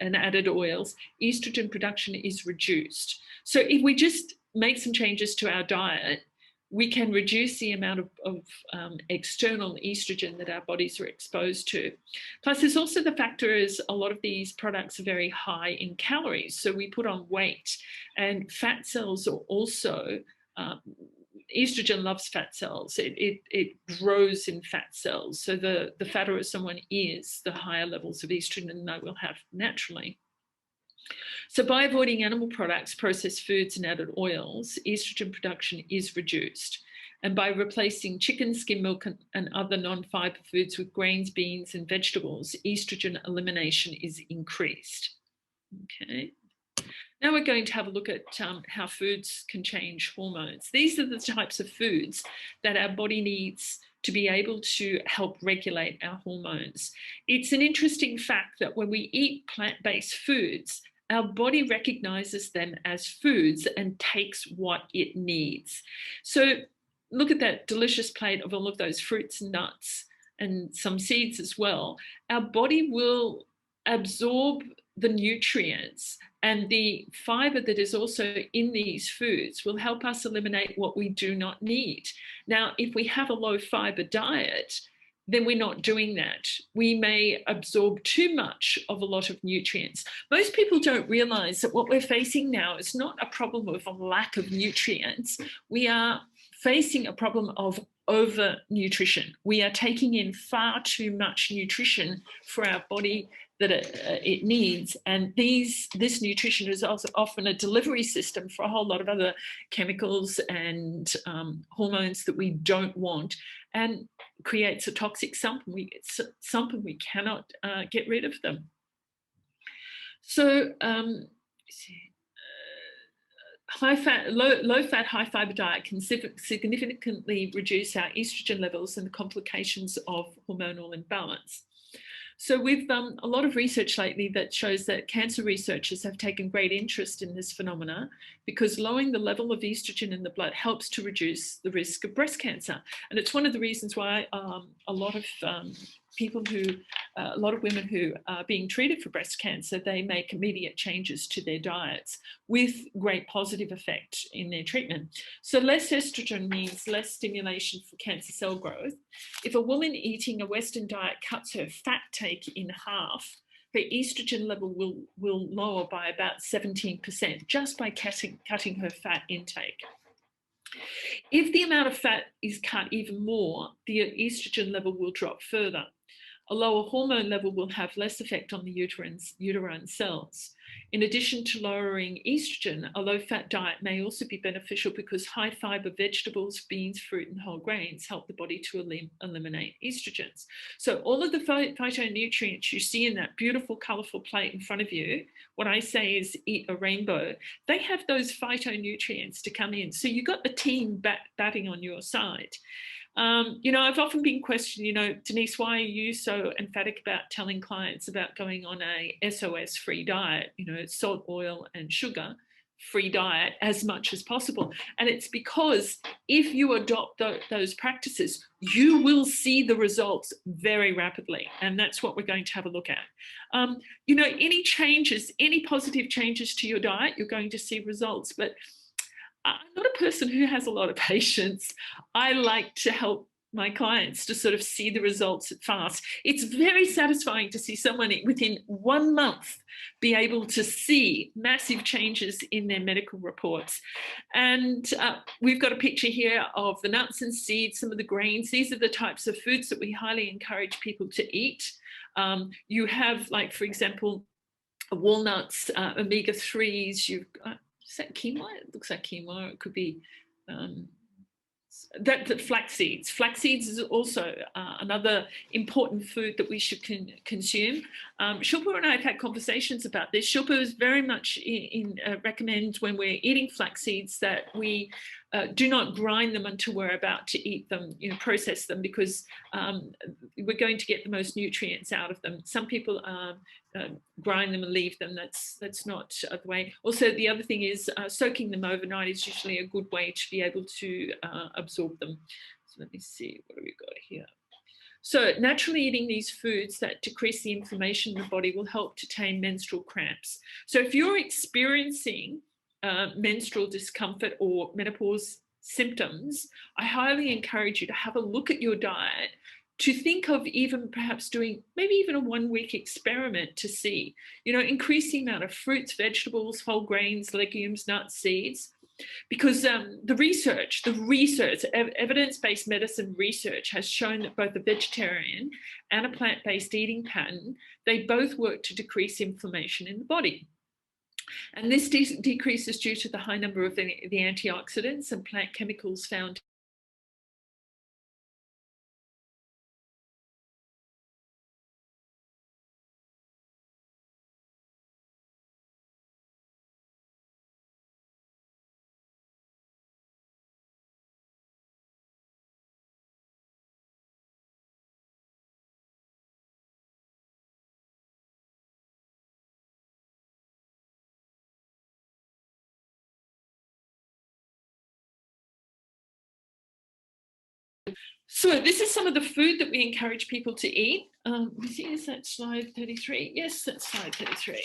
and added oils, estrogen production is reduced. So if we just make some changes to our diet, we can reduce the amount of external estrogen that our bodies are exposed to. Plus, there's also the factor is a lot of these products are very high in calories, so we put on weight, and fat cells are also, estrogen loves fat cells. It grows in fat cells. So the fatter someone is, the higher levels of estrogen they will have naturally. So by avoiding animal products, processed foods, and added oils, estrogen production is reduced. And by replacing chicken, skim milk, and other non-fiber foods with grains, beans, and vegetables, estrogen elimination is increased. Okay. Now we're going to have a look at how foods can change hormones. These are the types of foods that our body needs to be able to help regulate our hormones. It's an interesting fact that when we eat plant-based foods, our body recognizes them as foods and takes what it needs. So look at that delicious plate of all of those fruits and nuts and some seeds as well. Our body will absorb the nutrients, and the fiber that is also in these foods will help us eliminate what we do not need. Now, if we have a low fiber diet, then we're not doing that. We may absorb too much of a lot of nutrients. Most people don't realize that what we're facing now is not a problem of a lack of nutrients. We are facing a problem of over-nutrition. We are taking in far too much nutrition for our body that it needs, and this nutrition is also often a delivery system for a whole lot of other chemicals and hormones that we don't want, and creates a toxic sump, and we cannot get rid of them. So low fat, high fiber diet can significantly reduce our estrogen levels and the complications of hormonal imbalance. So we've done a lot of research lately that shows that cancer researchers have taken great interest in this phenomena because lowering the level of estrogen in the blood helps to reduce the risk of breast cancer. And it's one of the reasons why a lot of women who are being treated for breast cancer, they make immediate changes to their diets with great positive effect in their treatment. So less estrogen means less stimulation for cancer cell growth. If a woman eating a Western diet cuts her fat take in half, her estrogen level will lower by about 17% just by cutting her fat intake. If the amount of fat is cut even more, the estrogen level will drop further. A lower hormone level will have less effect on the uterine cells. In addition to lowering estrogen, a low-fat diet may also be beneficial because high-fiber vegetables, beans, fruit, and whole grains help the body to eliminate estrogens. So all of the phytonutrients you see in that beautiful, colorful plate in front of you, what I say is eat a rainbow. They have those phytonutrients to come in. So you've got the team batting on your side. I've often been questioned, Denise, why are you so emphatic about telling clients about going on a SOS-free diet, salt, oil, and sugar free diet as much as possible? And it's because if you adopt those practices, you will see the results very rapidly. And that's what we're going to have a look at. Any changes, any positive changes to your diet, you're going to see results. But I'm not a person who has a lot of patience. I like to help my clients to sort of see the results fast. It's very satisfying to see someone within 1 month be able to see massive changes in their medical reports. And we've got a picture here of the nuts and seeds, some of the grains. These are the types of foods that we highly encourage people to eat. You have, like, for example, walnuts, omega-3s, you've got, is that quinoa? It looks like quinoa. It could be that flax seeds. Flax seeds is also another important food that we should consume. Shilpa and I have had conversations about this. Shilpa is very much recommends when we're eating flax seeds that we do not grind them until we're about to eat them, process them, because we're going to get the most nutrients out of them. Some people grind them and leave them. That's not the way. Also, the other thing is soaking them overnight is usually a good way to be able to absorb them. So let me see, what have we got here? So naturally eating these foods that decrease the inflammation in the body will help to tame menstrual cramps. So if you're experiencing menstrual discomfort or menopause symptoms, I highly encourage you to have a look at your diet, to think of even perhaps doing maybe even a 1-week experiment to see, increase the amount of fruits, vegetables, whole grains, legumes, nuts, seeds. Because the research, evidence-based medicine research has shown that both a vegetarian and a plant-based eating pattern, they both work to decrease inflammation in the body. And this decrease is due to the high number of the antioxidants and plant chemicals found So this is some of the food that we encourage people to eat. Is that slide 33? Yes, that's slide 33.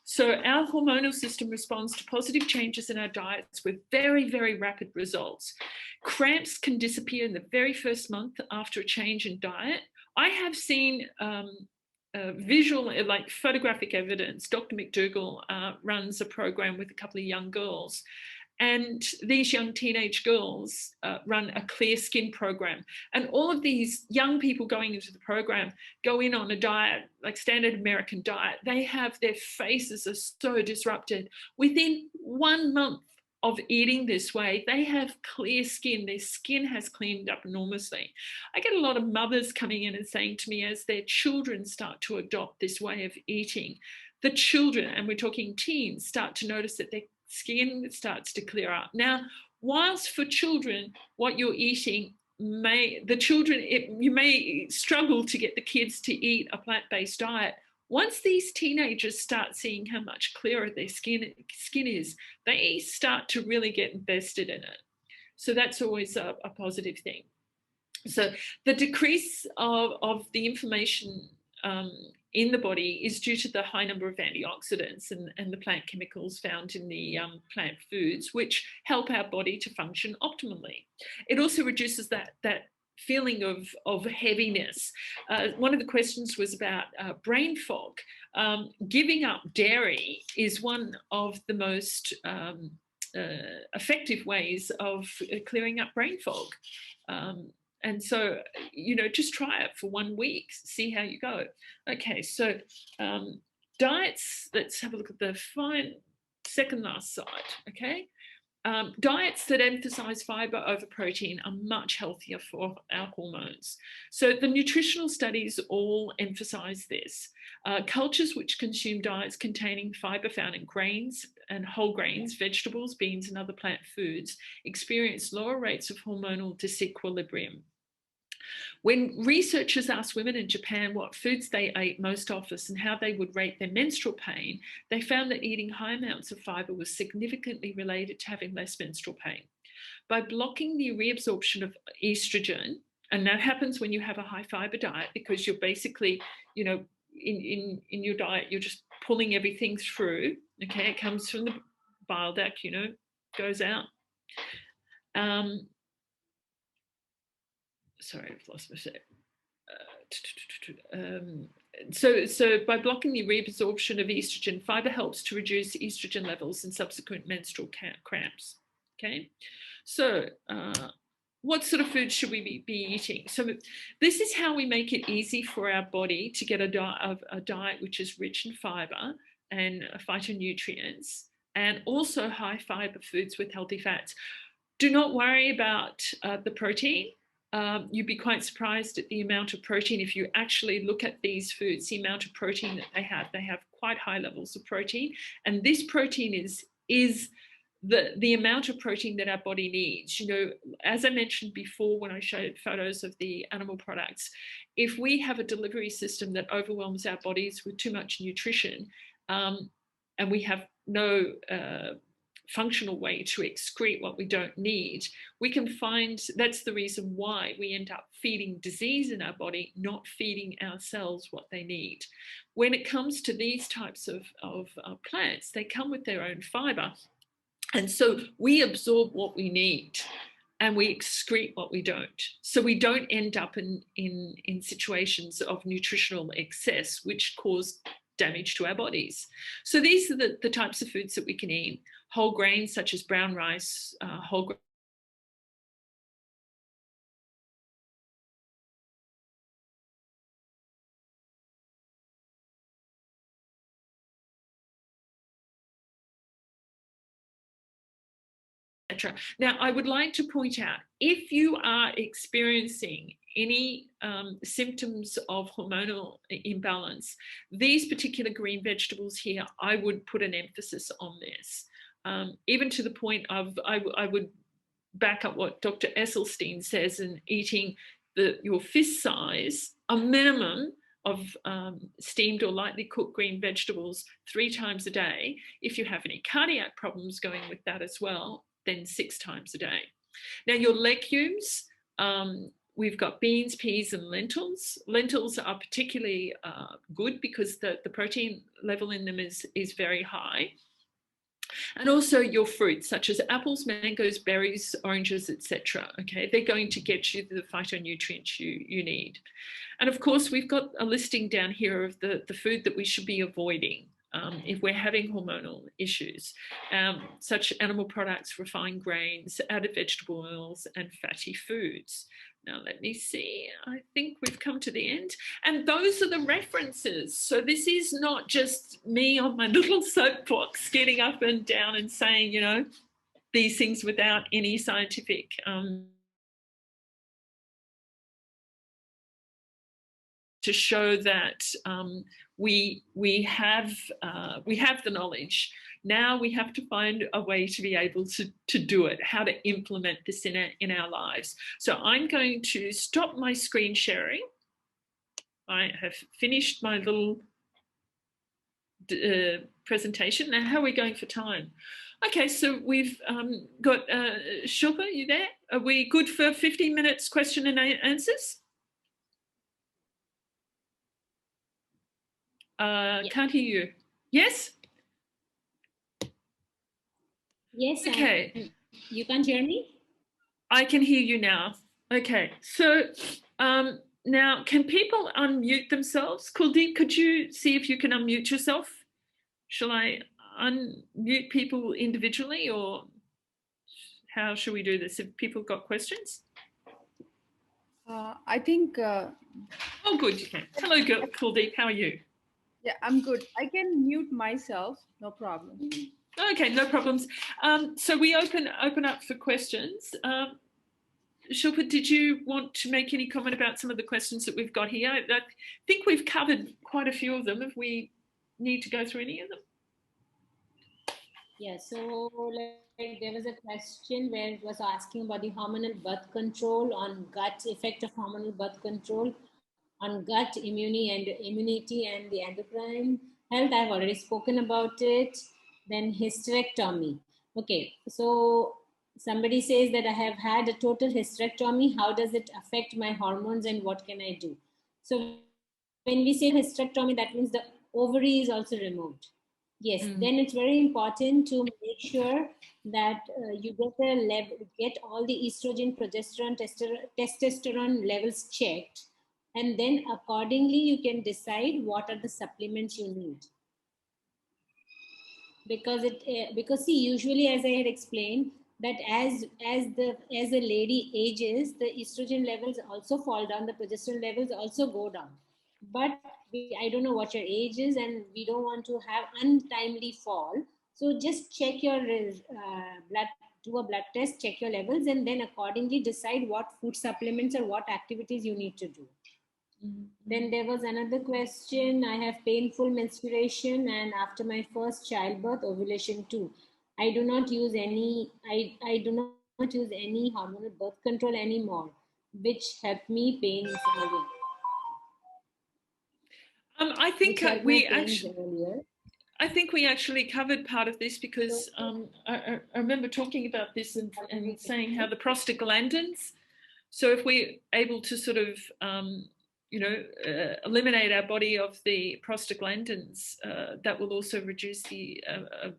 So our hormonal system responds to positive changes in our diets with very, very rapid results. Cramps can disappear in the very first month after a change in diet. I have seen visual, like photographic evidence. Dr. McDougall runs a program with a couple of young girls. And these young teenage girls run a clear skin program. And all of these young people going into the program go in on a diet, like standard American diet. They have, their faces are so disrupted. Within 1 month of eating this way, they have clear skin. Their skin has cleaned up enormously. I get a lot of mothers coming in and saying to me, as their children start to adopt this way of eating, the children, and we're talking teens, start to notice that their skin starts to clear up. Now, whilst for children, what you're eating you may struggle to get the kids to eat a plant-based diet. Once these teenagers start seeing how much clearer their skin is, they start to really get invested in it. So that's always a positive thing. So the decrease of the inflammation in the body is due to the high number of antioxidants and the plant chemicals found in the plant foods, which help our body to function optimally. It also reduces that feeling of heaviness. One of the questions was about brain fog. Giving up dairy is one of the most effective ways of clearing up brain fog. And so, just try it for 1 week, see how you go. Okay, so diets, let's have a look at the second last slide, okay? Diets that emphasize fiber over protein are much healthier for our hormones. So the nutritional studies all emphasize this. Cultures which consume diets containing fiber found in grains and whole grains, vegetables, beans, and other plant foods experience lower rates of hormonal disequilibrium. When researchers asked women in Japan what foods they ate most often and how they would rate their menstrual pain, they found that eating high amounts of fiber was significantly related to having less menstrual pain. By blocking the reabsorption of estrogen, and that happens when you have a high fiber diet because you're basically, in your diet, you're just pulling everything through, okay? It comes from the bile duct, goes out. Sorry, I've lost my shape. So by blocking the reabsorption of estrogen, fiber helps to reduce estrogen levels and subsequent menstrual cramps. Okay, so what sort of food should we be eating? So this is how we make it easy for our body to get a diet which is rich in fiber and phytonutrients, and also high fiber foods with healthy fats. Do not worry about the protein. You'd be quite surprised at the amount of protein. If you actually look at these foods, the amount of protein that they have quite high levels of protein. And this protein is the amount of protein that our body needs. As I mentioned before when I showed photos of the animal products, if we have a delivery system that overwhelms our bodies with too much nutrition, and we have no functional way to excrete what we don't need, we can find that's the reason why we end up feeding disease in our body, not feeding our cells what they need. When it comes to these types of plants, they come with their own fiber. And so we absorb what we need and we excrete what we don't. So we don't end up in situations of nutritional excess, which cause damage to our bodies. So these are the types of foods that we can eat. Whole grains such as brown rice, whole grains, etc. Now, I would like to point out, if you are experiencing any symptoms of hormonal imbalance, these particular green vegetables here, I would put an emphasis on this. Even to the point of, I would back up what Dr. Esselstyn says in eating your fist size, a minimum of steamed or lightly cooked green vegetables 3 times a day. If you have any cardiac problems going with that as well, then 6 times a day. Now, your legumes, we've got beans, peas, and lentils. Lentils are particularly good because the protein level in them is very high. And also your fruits, such as apples, mangoes, berries, oranges, etc. Okay, they're going to get you the phytonutrients you need. And of course, we've got a listing down here of the food that we should be avoiding if we're having hormonal issues, such animal products, refined grains, added vegetable oils, and fatty foods. Now, let me see. I think we've come to the end. And those are the references. So this is not just me on my little soapbox getting up and down and saying, you know, these things without any scientific to show that we have the knowledge. Now we have to find a way to be able to do it, how to implement this in our lives. So I'm going to stop my screen sharing. I have finished my little presentation. Now, how are we going for time? Okay, so we've got Shilpa, you there? Are we good for 15 minutes question and answers? Yeah. Can't hear you. Yes? Yes. Okay. You can't hear me? I can hear you now. Okay. So now, can people unmute themselves? Kuldeep, could you see if you can unmute yourself? Shall I unmute people individually, or how should we do this? If people got questions? I think... oh, good, you can. Hello, Kuldeep, how are you? Yeah, I'm good. I can mute myself, no problem. Okay, no problems. So we open up for questions. Shilpa, did you want to make any comment about some of the questions that we've got here? I think we've covered quite a few of them. If we need to go through any of them. Yeah, so like there was a question where it was asking about the hormonal birth control on gut, effect of hormonal birth control on gut immunity and the endocrine health. I've already spoken about it. Then hysterectomy. Okay, so somebody says that I have had a total hysterectomy. How does it affect my hormones and what can I do? So when we say hysterectomy, that means the ovary is also removed. Yes, then it's very important to make sure that you get all the estrogen, progesterone, testosterone levels checked, and then accordingly you can decide what are the supplements you need. Because see, usually, as I had explained, that as a lady ages, the estrogen levels also fall down, the progesterone levels also go down. But I don't know what your age is, and we don't want to have untimely fall. So just check your blood, do a blood test, check your levels, and then accordingly decide what food supplements or what activities you need to do. Then there was another question. I have painful menstruation and after my first childbirth, ovulation too. I do not use any. I do not use any hormonal birth control anymore, which helped me pains earlier. I think I think we actually covered part of this because I remember talking about this and saying how the prostaglandins. So if we're able to sort of eliminate our body of the prostaglandins, that will also reduce the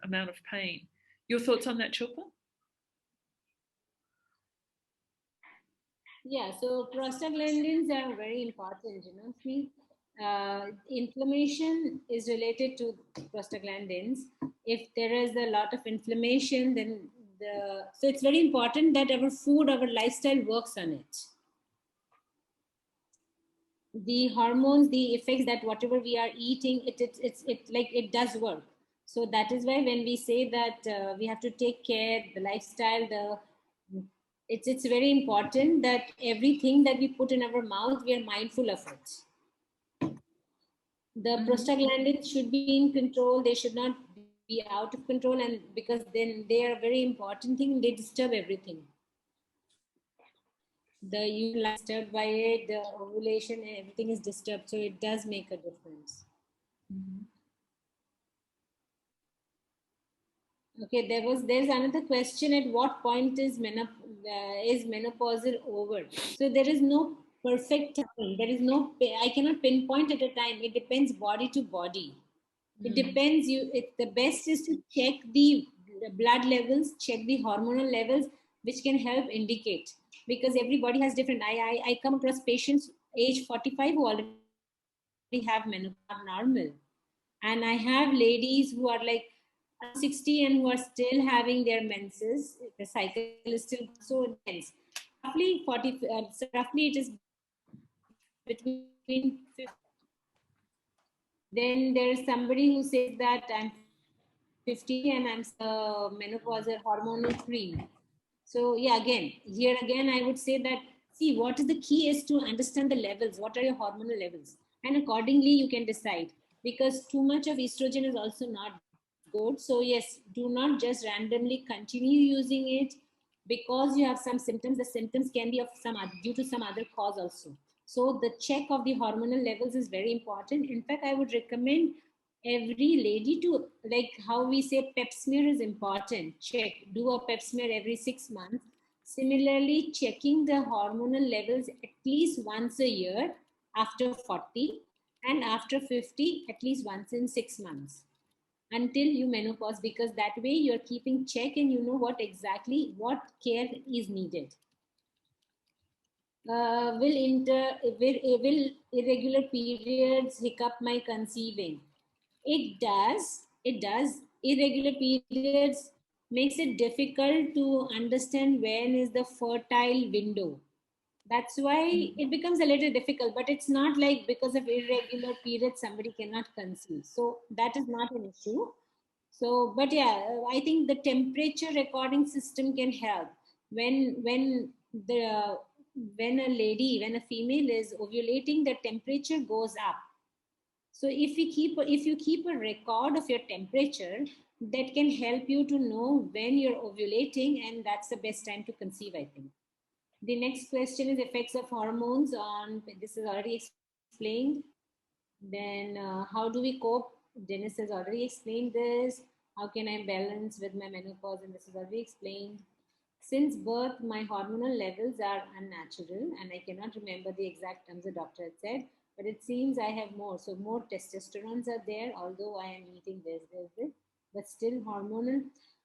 amount of pain. Your thoughts on that, Shilpa? Yeah, so prostaglandins are very important, See, inflammation is related to prostaglandins. If there is a lot of inflammation, then so it's very important that our food, our lifestyle works on it. The hormones, the effects that whatever we are eating, it does work. So that is why when we say that we have to take care, the lifestyle, it's very important that everything that we put in our mouth, we are mindful of it. The prostaglandins should be in control. They should not be out of control, and because then they are a very important thing. They disturb everything. The you are disturbed by it, the ovulation, everything is disturbed. So it does make a difference. Okay, there's another question. At what point is is menopausal over. So there is no perfect time. There is no, I cannot pinpoint at a time. It depends body to body. It depends. The best is to check the blood levels, check the hormonal levels, which can help indicate, because everybody has different. I come across patients age 45 who already have menopause normal, and I have ladies who are like around 60 and who are still having their menses. The cycle is still so intense. Roughly 40. So roughly it is between 50. Then there's somebody who says that I'm 50 and I'm menopausal hormonal cream. So yeah, here again, I would say that, see, what is the key is to understand the levels. What are your hormonal levels? And accordingly, you can decide, because too much of estrogen is also not good. So yes, do not just randomly continue using it because you have some symptoms. The symptoms can be of due to some other cause also. So the check of the hormonal levels is very important. In fact, I would recommend every lady to, like how we say pep smear is important. Check, do a pep smear every 6 months. Similarly, checking the hormonal levels at least once a year after 40, and after 50 at least once in 6 months until you menopause, because that way you're keeping check and you know what care is needed. Will irregular periods hiccup my conceiving? It does. It does. Irregular periods makes it difficult to understand when is the fertile window. That's why it becomes a little difficult, but it's not like because of irregular periods somebody cannot conceive. So that is not an issue. So, but yeah, I think the temperature recording system can help. The when a lady, when a female is ovulating, the temperature goes up. So if you keep a record of your temperature, that can help you to know when you're ovulating, and that's the best time to conceive, I think. The next question is effects of hormones on, this is already explained. Then how do we cope? Dennis has already explained this. How can I balance with my menopause? And this is already explained. Since birth, my hormonal levels are unnatural, and I cannot remember the exact terms the doctor had said, but it seems I have more. So more testosterones are there, although I am eating this, but still hormonal.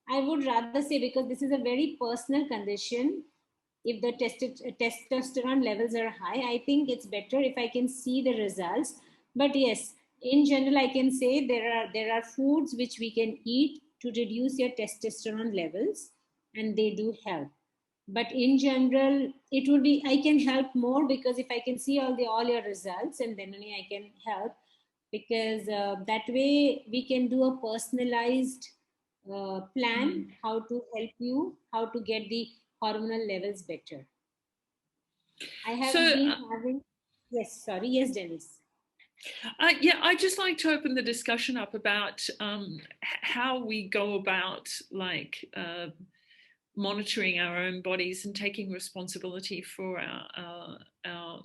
I would rather say, because this is a very personal condition, if the testosterone levels are high, I think it's better if I can see the results. But yes, in general, I can say there are foods which we can eat to reduce your testosterone levels, and they do help. But in general, it would be, I can help more, because if I can see all your results, and then only I can help, because that way we can do a personalized plan how to help you, how to get the hormonal levels better. I have been having, yes, sorry, yes, Dennis. Yeah, I'd just like to open the discussion up about how we go about monitoring our own bodies and taking responsibility for our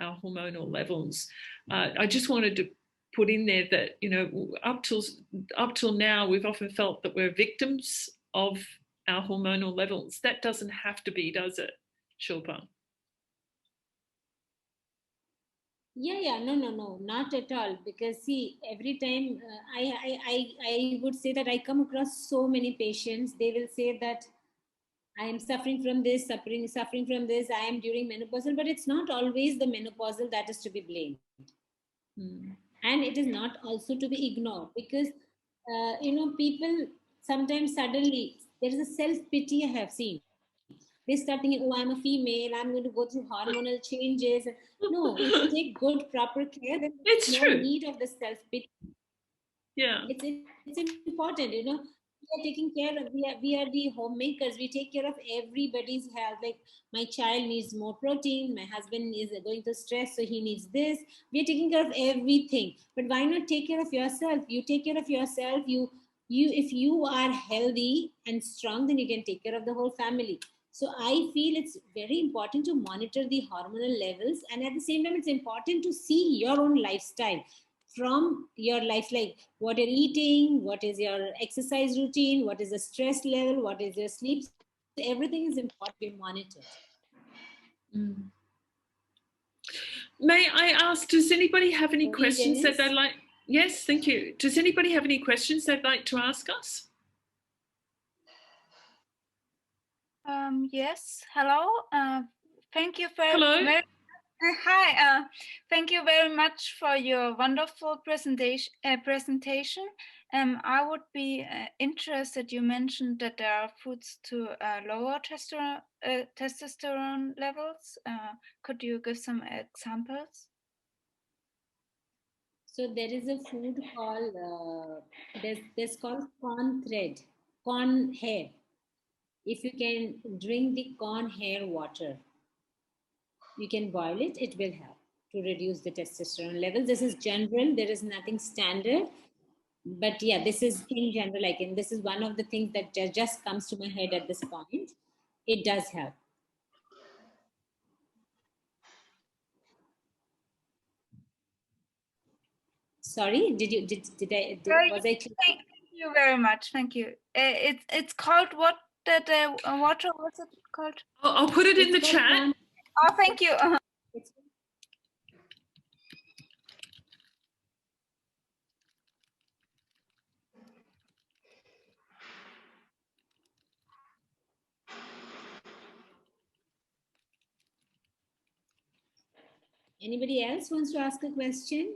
hormonal levels. I just wanted to put in there that, you know, up till now, we've often felt that we're victims of our hormonal levels. That doesn't have to be, does it, Shilpa? Yeah, no, not at all. Because see, every time I would say that I come across so many patients, they will say that I am suffering from this, suffering from this, I am during menopausal, but it's not always the menopausal that is to be blamed. And it is not also to be ignored, because people sometimes suddenly, there is a self-pity I have seen. They start thinking, oh, I'm a female, I'm going to go through hormonal changes. No, if you take good proper care, then it's there's no true. need of the self-pity. Yeah, it's important. We are taking care of, we are the homemakers. We take care of everybody's health. Like, my child needs more protein, my husband is going through stress, so he needs this. We are taking care of everything. But why not take care of yourself? You take care of yourself. You if you are healthy and strong, then you can take care of the whole family. So I feel it's very important to monitor the hormonal levels, and at the same time, it's important to see your own lifestyle from your life, like what you're eating, what is your exercise routine, what is the stress level, what is your sleep situation. everything is important to be monitored. Mm. May I ask, does anybody have any Sorry, questions that Dennis? they'd like? Yes, thank you. Does anybody have any questions they'd like to ask us? Yes. Hello. Thank you Hello. hi. Thank you very much for your wonderful presentation. I would be interested. You mentioned that there are foods to lower testosterone levels. Could you give some examples? So there is a food called there's called corn thread, corn hair. If you can drink the corn hair water, you can boil it. It will help to reduce the testosterone levels. This is general. There is nothing standard. But yeah, this is in general. This is one of the things that just comes to my head at this point. It does help. Sorry, was I clear? Thank you very much. Thank you. It's called what? That water, what's it called? I'll put it in the chat. Oh, thank you. Anybody else wants to ask a question?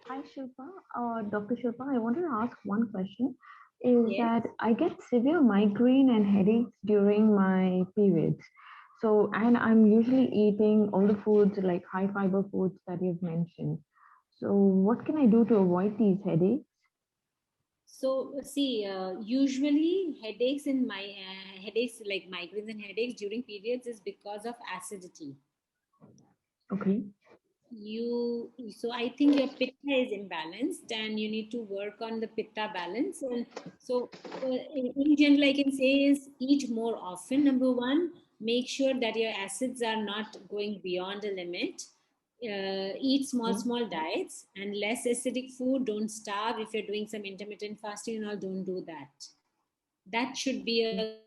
Hi, Shilpa. Dr. Shilpa, I wanted to ask one question. Is Yes. that I get severe migraine and headaches during my periods. So, and I'm usually eating all the foods like high fiber foods that you've mentioned. So, what can I do to avoid these headaches? So see, usually headaches headaches like migraines and headaches during periods is because of acidity. Okay. So I think your pitta is imbalanced and you need to work on the pitta balance. And so in general, I can say is eat more often. Number one, make sure that your acids are not going beyond a limit. Eat small diets and less acidic food. Don't starve. If you're doing some intermittent fasting and all, don't do that. That should be a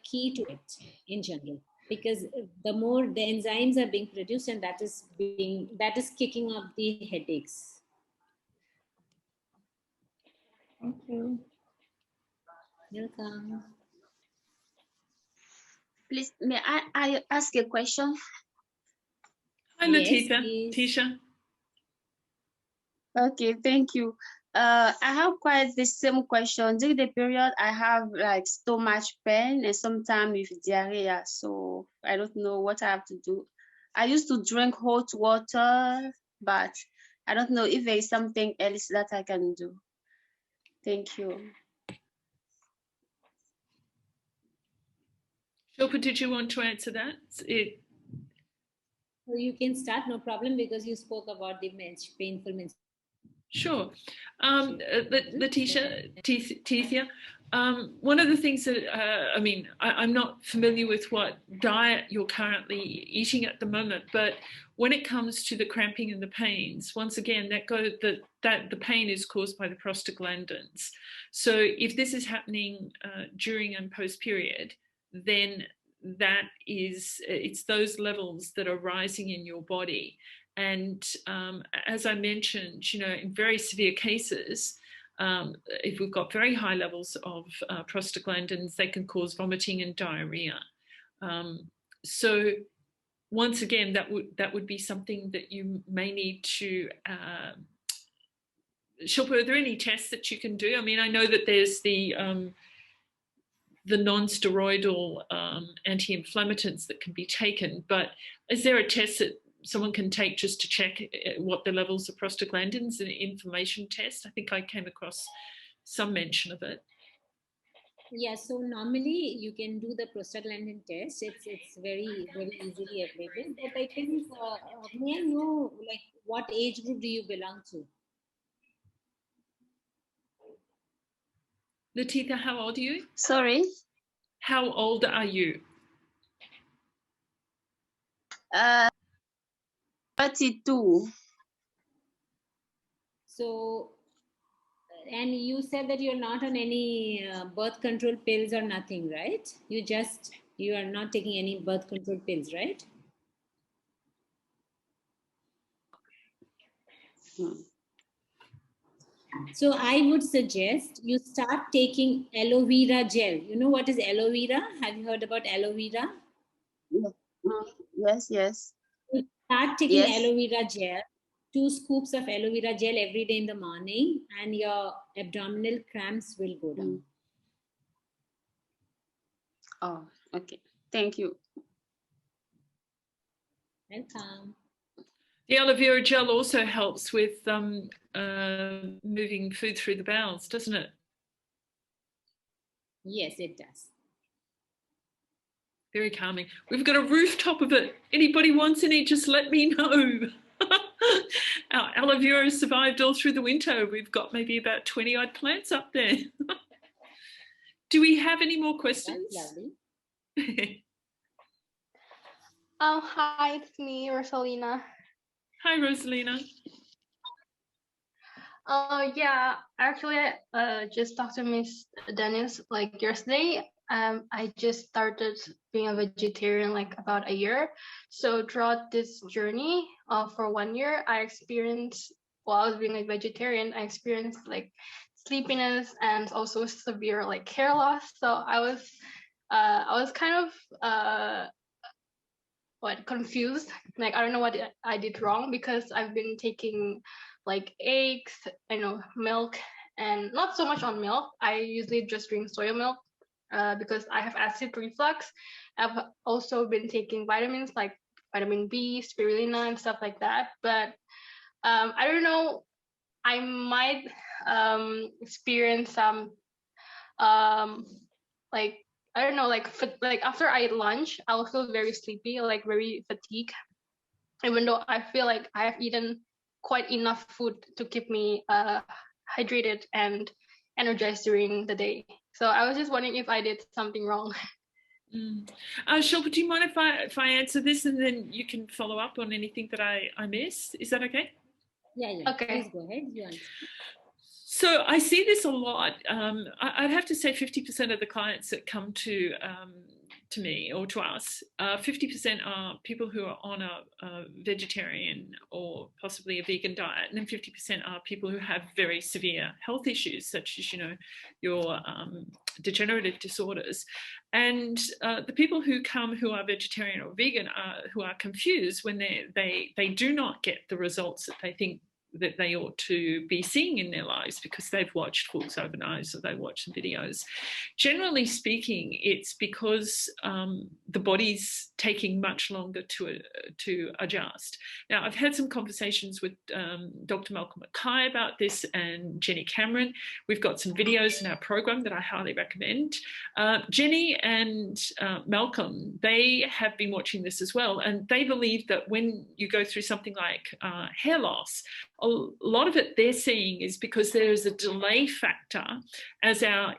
key to it in general, because the more the enzymes are being produced, and that is kicking up the headaches. Thank you. Welcome. Please, may I ask a question? Hi, Yes, Latifa. please. Tisha. Okay, thank you. I have quite the same question. During the period, I have like stomach pain and sometimes with diarrhea. So I don't know what I have to do. I used to drink hot water, but I don't know if there is something else that I can do. Thank you. Shilpa, did you want to answer that? So you can start, no problem, because you spoke about the painful menstruation. Sure. Letitia, one of the things that, I'm not familiar with what diet you're currently eating at the moment, but when it comes to the cramping and the pains, once again, that the pain is caused by the prostaglandins. So if this is happening during and post-period, then it's those levels that are rising in your body. And as I mentioned, in very severe cases, if we've got very high levels of prostaglandins, they can cause vomiting and diarrhea. So once again, that would be something that you may need to. Shilpa, are there any tests that you can do? I mean, I know that there's the non-steroidal anti-inflammatories that can be taken, but is there a test that someone can take just to check what the levels of prostaglandins, an information test? I think I came across some mention of it. Yeah, so normally you can do the prostaglandin test. It's very, very easily available. But I think, may I know, like, what age group do you belong to? Latifa, how old are you? Sorry? How old are you? 32. So And you said that you're not on any birth control pills or nothing, right? You are not taking any birth control pills, right? So I would suggest you start taking aloe vera gel. You know what is aloe vera? Have you heard about aloe vera? Yes, yes, You start taking yes. aloe vera gel, 2 scoops of aloe vera gel every day in the morning, and your abdominal cramps will go down. Oh, okay. Thank you. Welcome. The aloe vera gel also helps with moving food through the bowels, doesn't it? Yes, it does. Very calming. We've got a rooftop of it. Anybody wants any, just let me know. Our aloe vera survived all through the winter. We've got maybe about 20 odd plants up there. Do we have any more questions? That's lovely. Hi, it's me, Rosalina. Hi, Rosalina. Yeah, actually, I just talked to Miss Dennis like yesterday. I just started being a vegetarian like about a year. So throughout this journey, for 1 year, I experienced while I was being a vegetarian, I experienced like sleepiness and also severe like hair loss. So I was kind of confused. Like I don't know what I did wrong because I've been taking like eggs, milk, and not so much on milk. I usually just drink soya milk because I have acid reflux. I've also been taking vitamins like vitamin B, spirulina, and stuff like that. But I don't know. I might experience some like I don't know, like after I eat lunch, I'll feel very sleepy, like very fatigued, even though I feel like I have eaten quite enough food to keep me hydrated and energized during the day. So I was just wondering if I did something wrong. Shilpa, do you mind if I answer this and then you can follow up on anything that I missed? Is that okay? Yeah. Okay. Please go ahead. You answer. So I see this a lot. I'd have to say 50% of the clients that come to me or to us, 50% are people who are on a vegetarian or possibly a vegan diet, and then 50% are people who have very severe health issues, such as your degenerative disorders. And the people who come who are vegetarian or vegan who are confused when they do not get the results that they think that they ought to be seeing in their lives because they've watched Fools Overnight or they watch some videos. Generally speaking, it's because the body's taking much longer to adjust. Now, I've had some conversations with Dr. Malcolm Mackay about this and Jenny Cameron. We've got some videos in our program that I highly recommend. Jenny and Malcolm, they have been watching this as well, and they believe that when you go through something like hair loss, a lot of it they're seeing is because there is a delay factor as our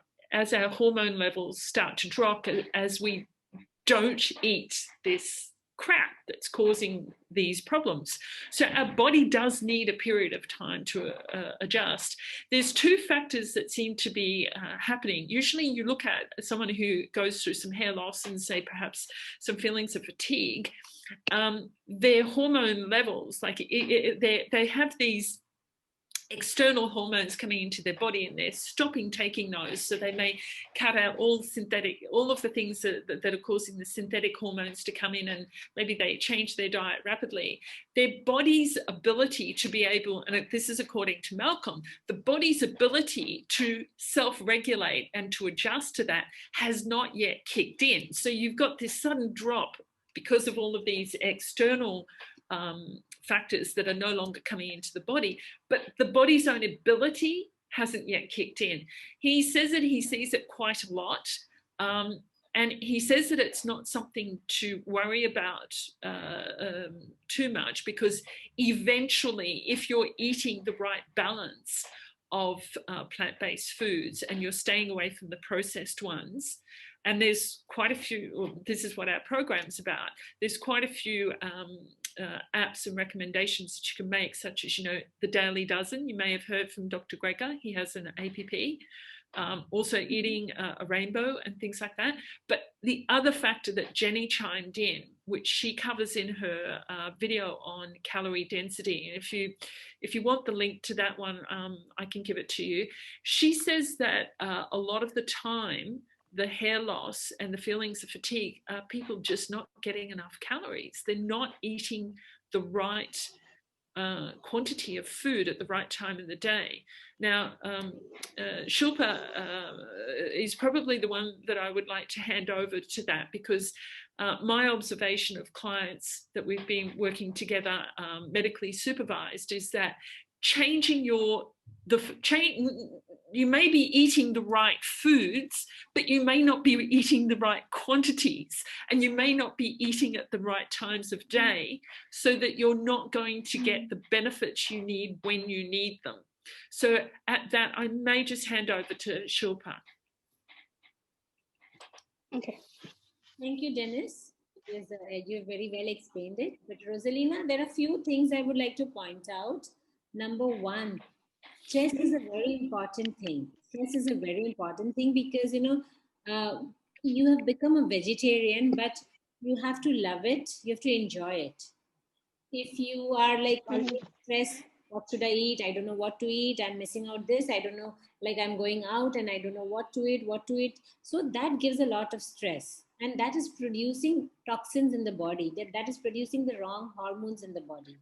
hormone levels start to drop as we don't eat this crap that's causing these problems. So our body does need a period of time to adjust. There's two factors that seem to be happening. Usually you look at someone who goes through some hair loss and say perhaps some feelings of fatigue, their hormone levels, like they have these external hormones coming into their body and they're stopping taking those, so they may cut out all of the things that are causing the synthetic hormones to come in, and maybe they change their diet rapidly. Their body's ability to be able, and this is according to Malcolm, the body's ability to self-regulate and to adjust to that has not yet kicked in. So you've got this sudden drop because of all of these external factors that are no longer coming into the body, but the body's own ability hasn't yet kicked in. He says that he sees it quite a lot, and he says that it's not something to worry about too much, because eventually, if you're eating the right balance of plant-based foods and you're staying away from the processed ones, and there's quite a few, this is what our program's about, there's quite a few apps and recommendations that you can make, such as, you know, the Daily Dozen. You may have heard from Dr. Gregor. He has an app. Also eating a rainbow and things like that. But the other factor that Jenny chimed in, which she covers in her video on calorie density, and if you want the link to that one, I can give it to you. She says that a lot of the time, the hair loss and the feelings of fatigue are people just not getting enough calories. They're not eating the right quantity of food at the right time in the day. Now, Shilpa is probably the one that I would like to hand over to that, because my observation of clients that we've been working together medically supervised is that changing you may be eating the right foods, but you may not be eating the right quantities, and you may not be eating at the right times of day, so that you're not going to get the benefits you need when you need them. So at that, I may just hand over to Shilpa. Okay. Thank you, Dennis. Yes, you very well explained it. But Rosalina, there are a few things I would like to point out. Number one, stress is a very important thing. Stress is a very important thing because, you know, you have become a vegetarian, but you have to love it. You have to enjoy it. If you are like always stressed, what should I eat? I don't know what to eat. I'm missing out this. I don't know, like I'm going out and I don't know what to eat. So that gives a lot of stress. And that is producing toxins in the body. That is producing the wrong hormones in the body.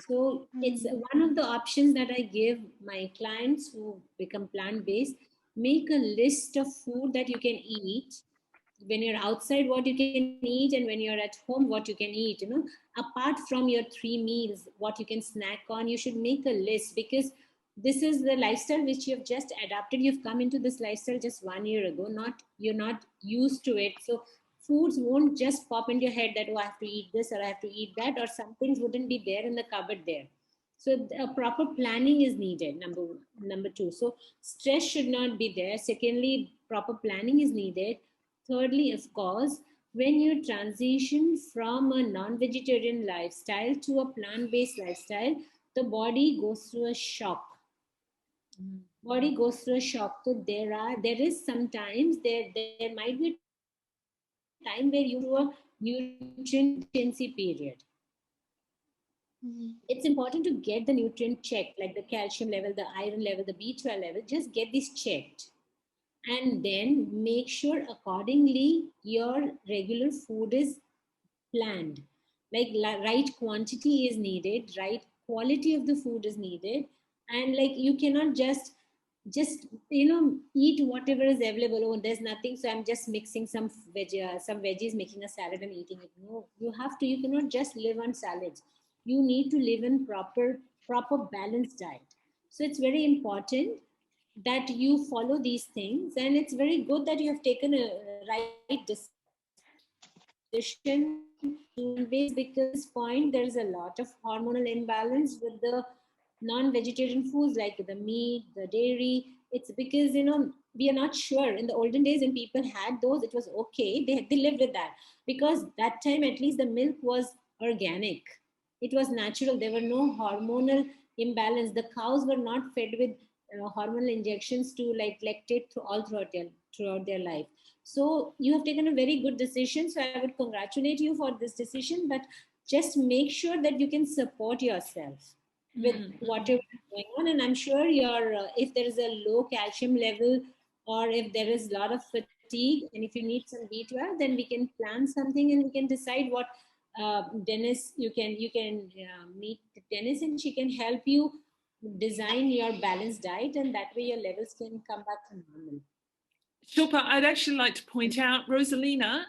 So it's one of the options that I give my clients who become plant-based. Make a list of food that you can eat. When you're outside, what you can eat, and when you're at home, what you can eat. You know, apart from your 3 meals, what you can snack on, you should make a list, because this is the lifestyle which you have just adapted. You've come into this lifestyle just 1 year ago. You're not used to it. So foods won't just pop into your head that, oh, I have to eat this or I have to eat that, or some things wouldn't be there in the cupboard there. So a proper planning is needed, number two. So stress should not be there. Secondly, proper planning is needed. Thirdly, of course, when you transition from a non-vegetarian lifestyle to a plant-based lifestyle, the body goes through a shock. Body goes through a shock. So there is sometimes there might be a time where you go through a nutrient deficiency period. It's important to get the nutrient checked, like the calcium level, the iron level, the B12 level. Just get this checked. And then make sure accordingly your regular food is planned. Like right quantity is needed, right quality of the food is needed. And like you cannot just eat whatever is available. Oh, there's nothing, so I'm just mixing some veggies, making a salad and eating it. No, you cannot just live on salads. You need to live in proper balanced diet. So it's very important that you follow these things, and it's very good that you have taken a right decision to base, because at this point there is a lot of hormonal imbalance with the non-vegetarian foods like the meat, the dairy. It's because we are not sure. In the olden days when people had those, it was okay, they lived with that, because that time at least the milk was organic, it was natural, there were no hormonal imbalance, the cows were not fed with hormonal injections to like lactate throughout their life. So you have taken a very good decision, so I would congratulate you for this decision, but just make sure that you can support yourself with whatever is going on. And I'm sure if there is a low calcium level, or if there is a lot of fatigue, and if you need some B12, then we can plan something and we can decide what Dennis, you can meet Dennis and she can help you design your balanced diet, and that way your levels can come back to normal. Shilpa, I'd actually like to point out, Rosalina,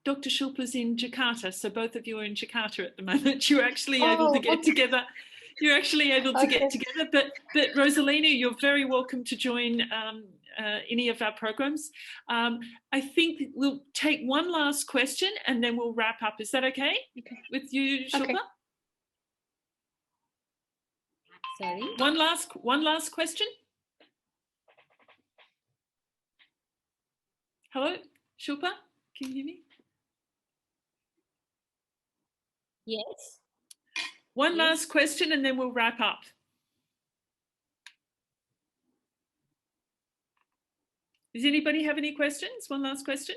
Dr. Shilpa's in Jakarta, so both of you are in Jakarta at the moment. You're actually able to get together. You're actually able to get together. But Rosalina, you're very welcome to join any of our programs. I think we'll take one last question and then we'll wrap up. Is that okay with you, Shilpa? Okay. Sorry. One last question. Hello, Shilpa, can you hear me? Yes. One Yes. last question and then we'll wrap up. Does anybody have any questions? One last question.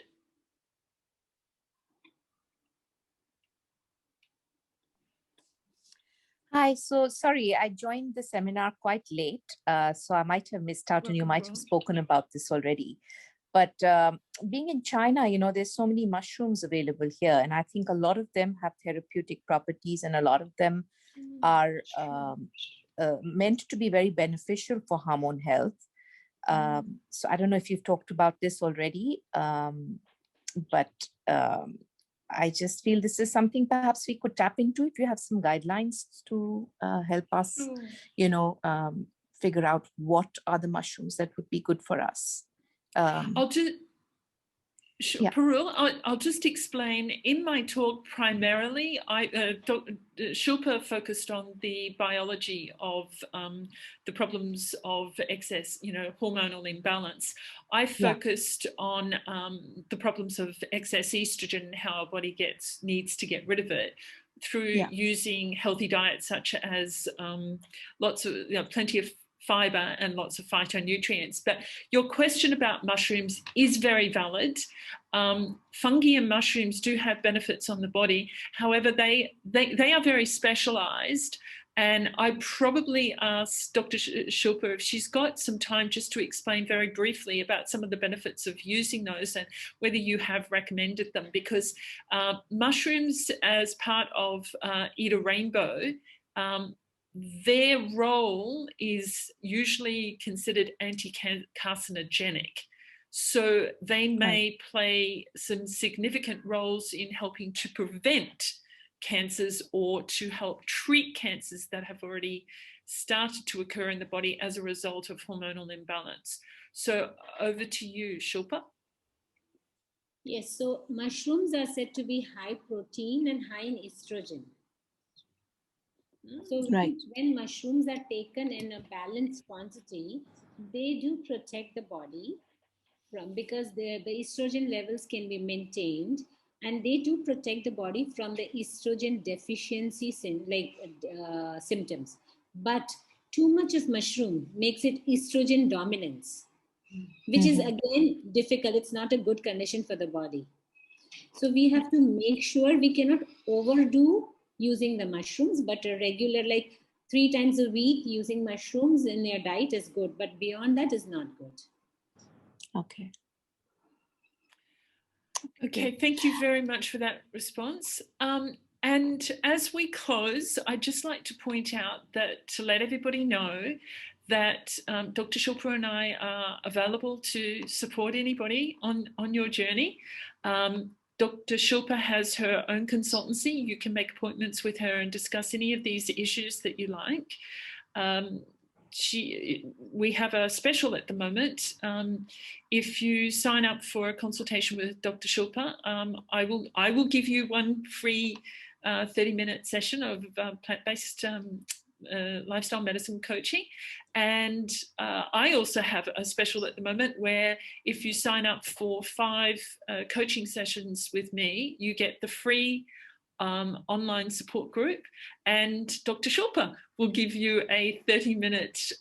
Hi, so sorry, I joined the seminar quite late, so I might have missed out and you might have spoken about this already. But being in China, you know, there's so many mushrooms available here, and I think a lot of them have therapeutic properties and a lot of them are meant to be very beneficial for hormone health. So I don't know if you've talked about this already, but I just feel this is something perhaps we could tap into if you have some guidelines to help us, you know, figure out what are the mushrooms that would be good for us. I'll just, Yeah. Parul, I'll just explain. In my talk, primarily, Shilpa focused on the biology of the problems of excess, you know, hormonal imbalance. I focused on the problems of excess estrogen and how our body needs to get rid of it through using healthy diets such as lots of, you know, plenty of fiber and lots of phytonutrients. But your question about mushrooms is very valid. Fungi and mushrooms do have benefits on the body. However, they are very specialized. And I probably asked Dr. Shilpa if she's got some time just to explain very briefly about some of the benefits of using those and whether you have recommended them, because mushrooms as part of Eat a Rainbow, their role is usually considered anti-carcinogenic. So they may play some significant roles in helping to prevent cancers or to help treat cancers that have already started to occur in the body as a result of hormonal imbalance. So over to you, Shilpa. Yes, so mushrooms are said to be high protein and high in estrogen. So when mushrooms are taken in a balanced quantity, they do protect the body from, because the estrogen levels can be maintained, and they do protect the body from the estrogen deficiency symptoms. But too much of mushroom makes it estrogen dominance, which is again difficult. It's not a good condition for the body. So we have to make sure we cannot overdo using the mushrooms, but a regular, like 3 times a week using mushrooms in your diet is good, but beyond that is not good. Okay. Okay, thank you very much for that response. And as we close, I'd just like to point out that to let everybody know that Dr. Shilpa and I are available to support anybody on your journey. Dr. Shilpa has her own consultancy. You can make appointments with her and discuss any of these issues that you like. We have a special at the moment. If you sign up for a consultation with Dr. Shilpa, I will give you one free 30-minute session of plant-based lifestyle medicine coaching. And I also have a special at the moment where if you sign up for 5 coaching sessions with me, you get the free online support group, and Dr. Shilpa will give you a 30-minute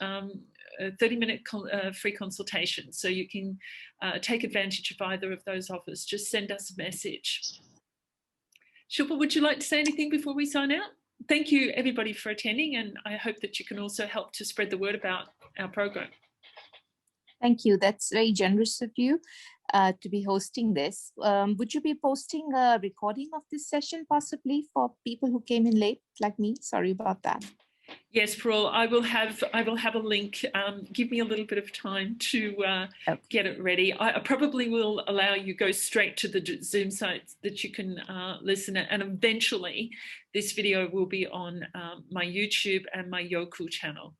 free consultation. So you can take advantage of either of those offers. Just send us a message. Shilpa, would you like to say anything before we sign out? Thank you everybody for attending, and I hope that you can also help to spread the word about our program. Thank you. That's very generous of you to be hosting this. Would you be posting a recording of this session possibly for people who came in late like me? Sorry about that. Yes, Parul, I will have a link. Give me a little bit of time to get it ready. I probably will allow you go straight to the Zoom site that you can listen at, and eventually this video will be on my YouTube and my Yoku channel.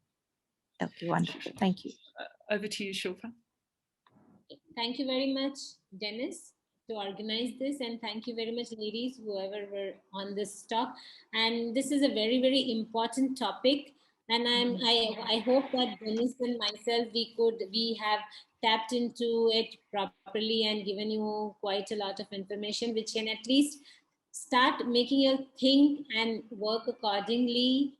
Okay, wonderful. Thank you. Over to you, Shilpa. Thank you very much, Dennis, to organize this, and thank you very much, ladies, whoever were on this talk. And this is a very, very important topic, and I hope that Dennis and myself, we have tapped into it properly and given you quite a lot of information which can at least start making you think and work accordingly,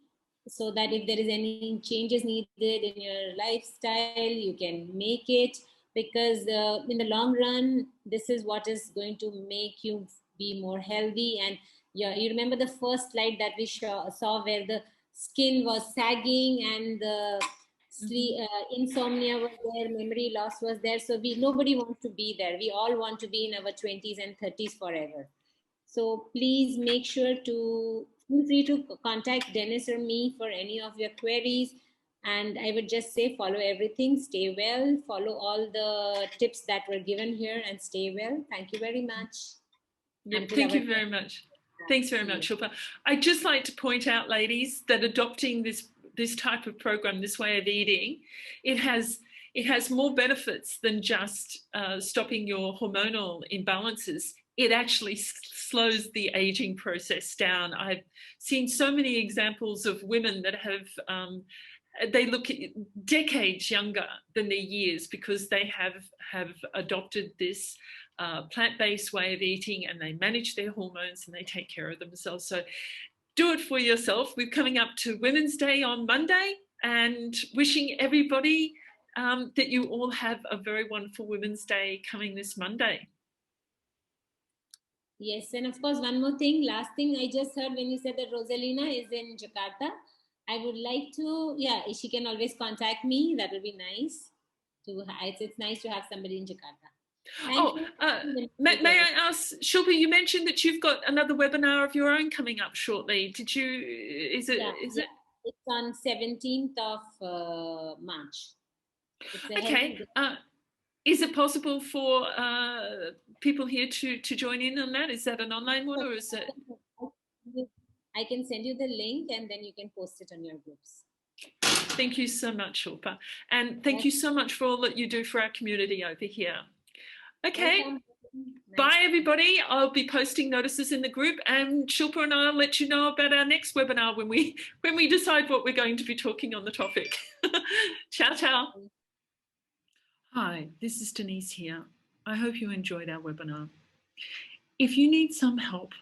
so that if there is any changes needed in your lifestyle, you can make it, because in the long run, this is what is going to make you be more healthy. And yeah, you remember the first slide that we saw where the skin was sagging and the sleep, insomnia was there, memory loss was there. So nobody wants to be there. We all want to be in our 20s and 30s forever. So please make sure to feel free to contact Dennis or me for any of your queries. And I would just say follow everything, stay well, follow all the tips that were given here, and stay well. Thank you very much. Yeah, thank you very much. Thanks very much, Shilpa. I'd just like to point out, ladies, that adopting this type of program, this way of eating, it has more benefits than just stopping your hormonal imbalances. It actually slows the aging process down. I've seen so many examples of women that have they look decades younger than their years because they have adopted this plant-based way of eating, and they manage their hormones and they take care of themselves. So do it for yourself. We're coming up to Women's Day on Monday, and wishing everybody that you all have a very wonderful Women's Day coming this Monday. Yes, and of course, one more thing, last thing I just heard when you said that Rosalina is in Jakarta. I would like to, yeah, she can always contact me. That would be nice. It's nice to have somebody in Jakarta. May I ask, Shilpa, you mentioned that you've got another webinar of your own coming up shortly. Did you, is it? It's on 17th of March. Okay. Is it possible for people here to join in on that? Is that an online one, or is it? I can send you the link and then you can post it on your groups. Thank you so much, Shilpa. And thank you so much for all that you do for our community over here. Okay. Bye, everybody. I'll be posting notices in the group, and Shilpa and I'll let you know about our next webinar when we decide what we're going to be talking on the topic. Ciao, ciao. Hi, this is Denise here. I hope you enjoyed our webinar. If you need some help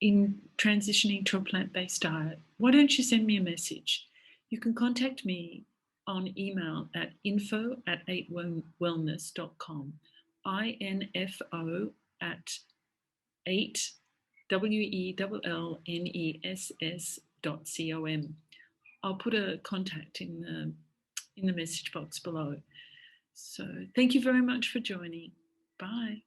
in transitioning to a plant-based diet, why don't you send me a message? You can contact me on email at info@8wellness.com, info@8wellness.com. I'll put a contact in the message box below. So thank you very much for joining. Bye.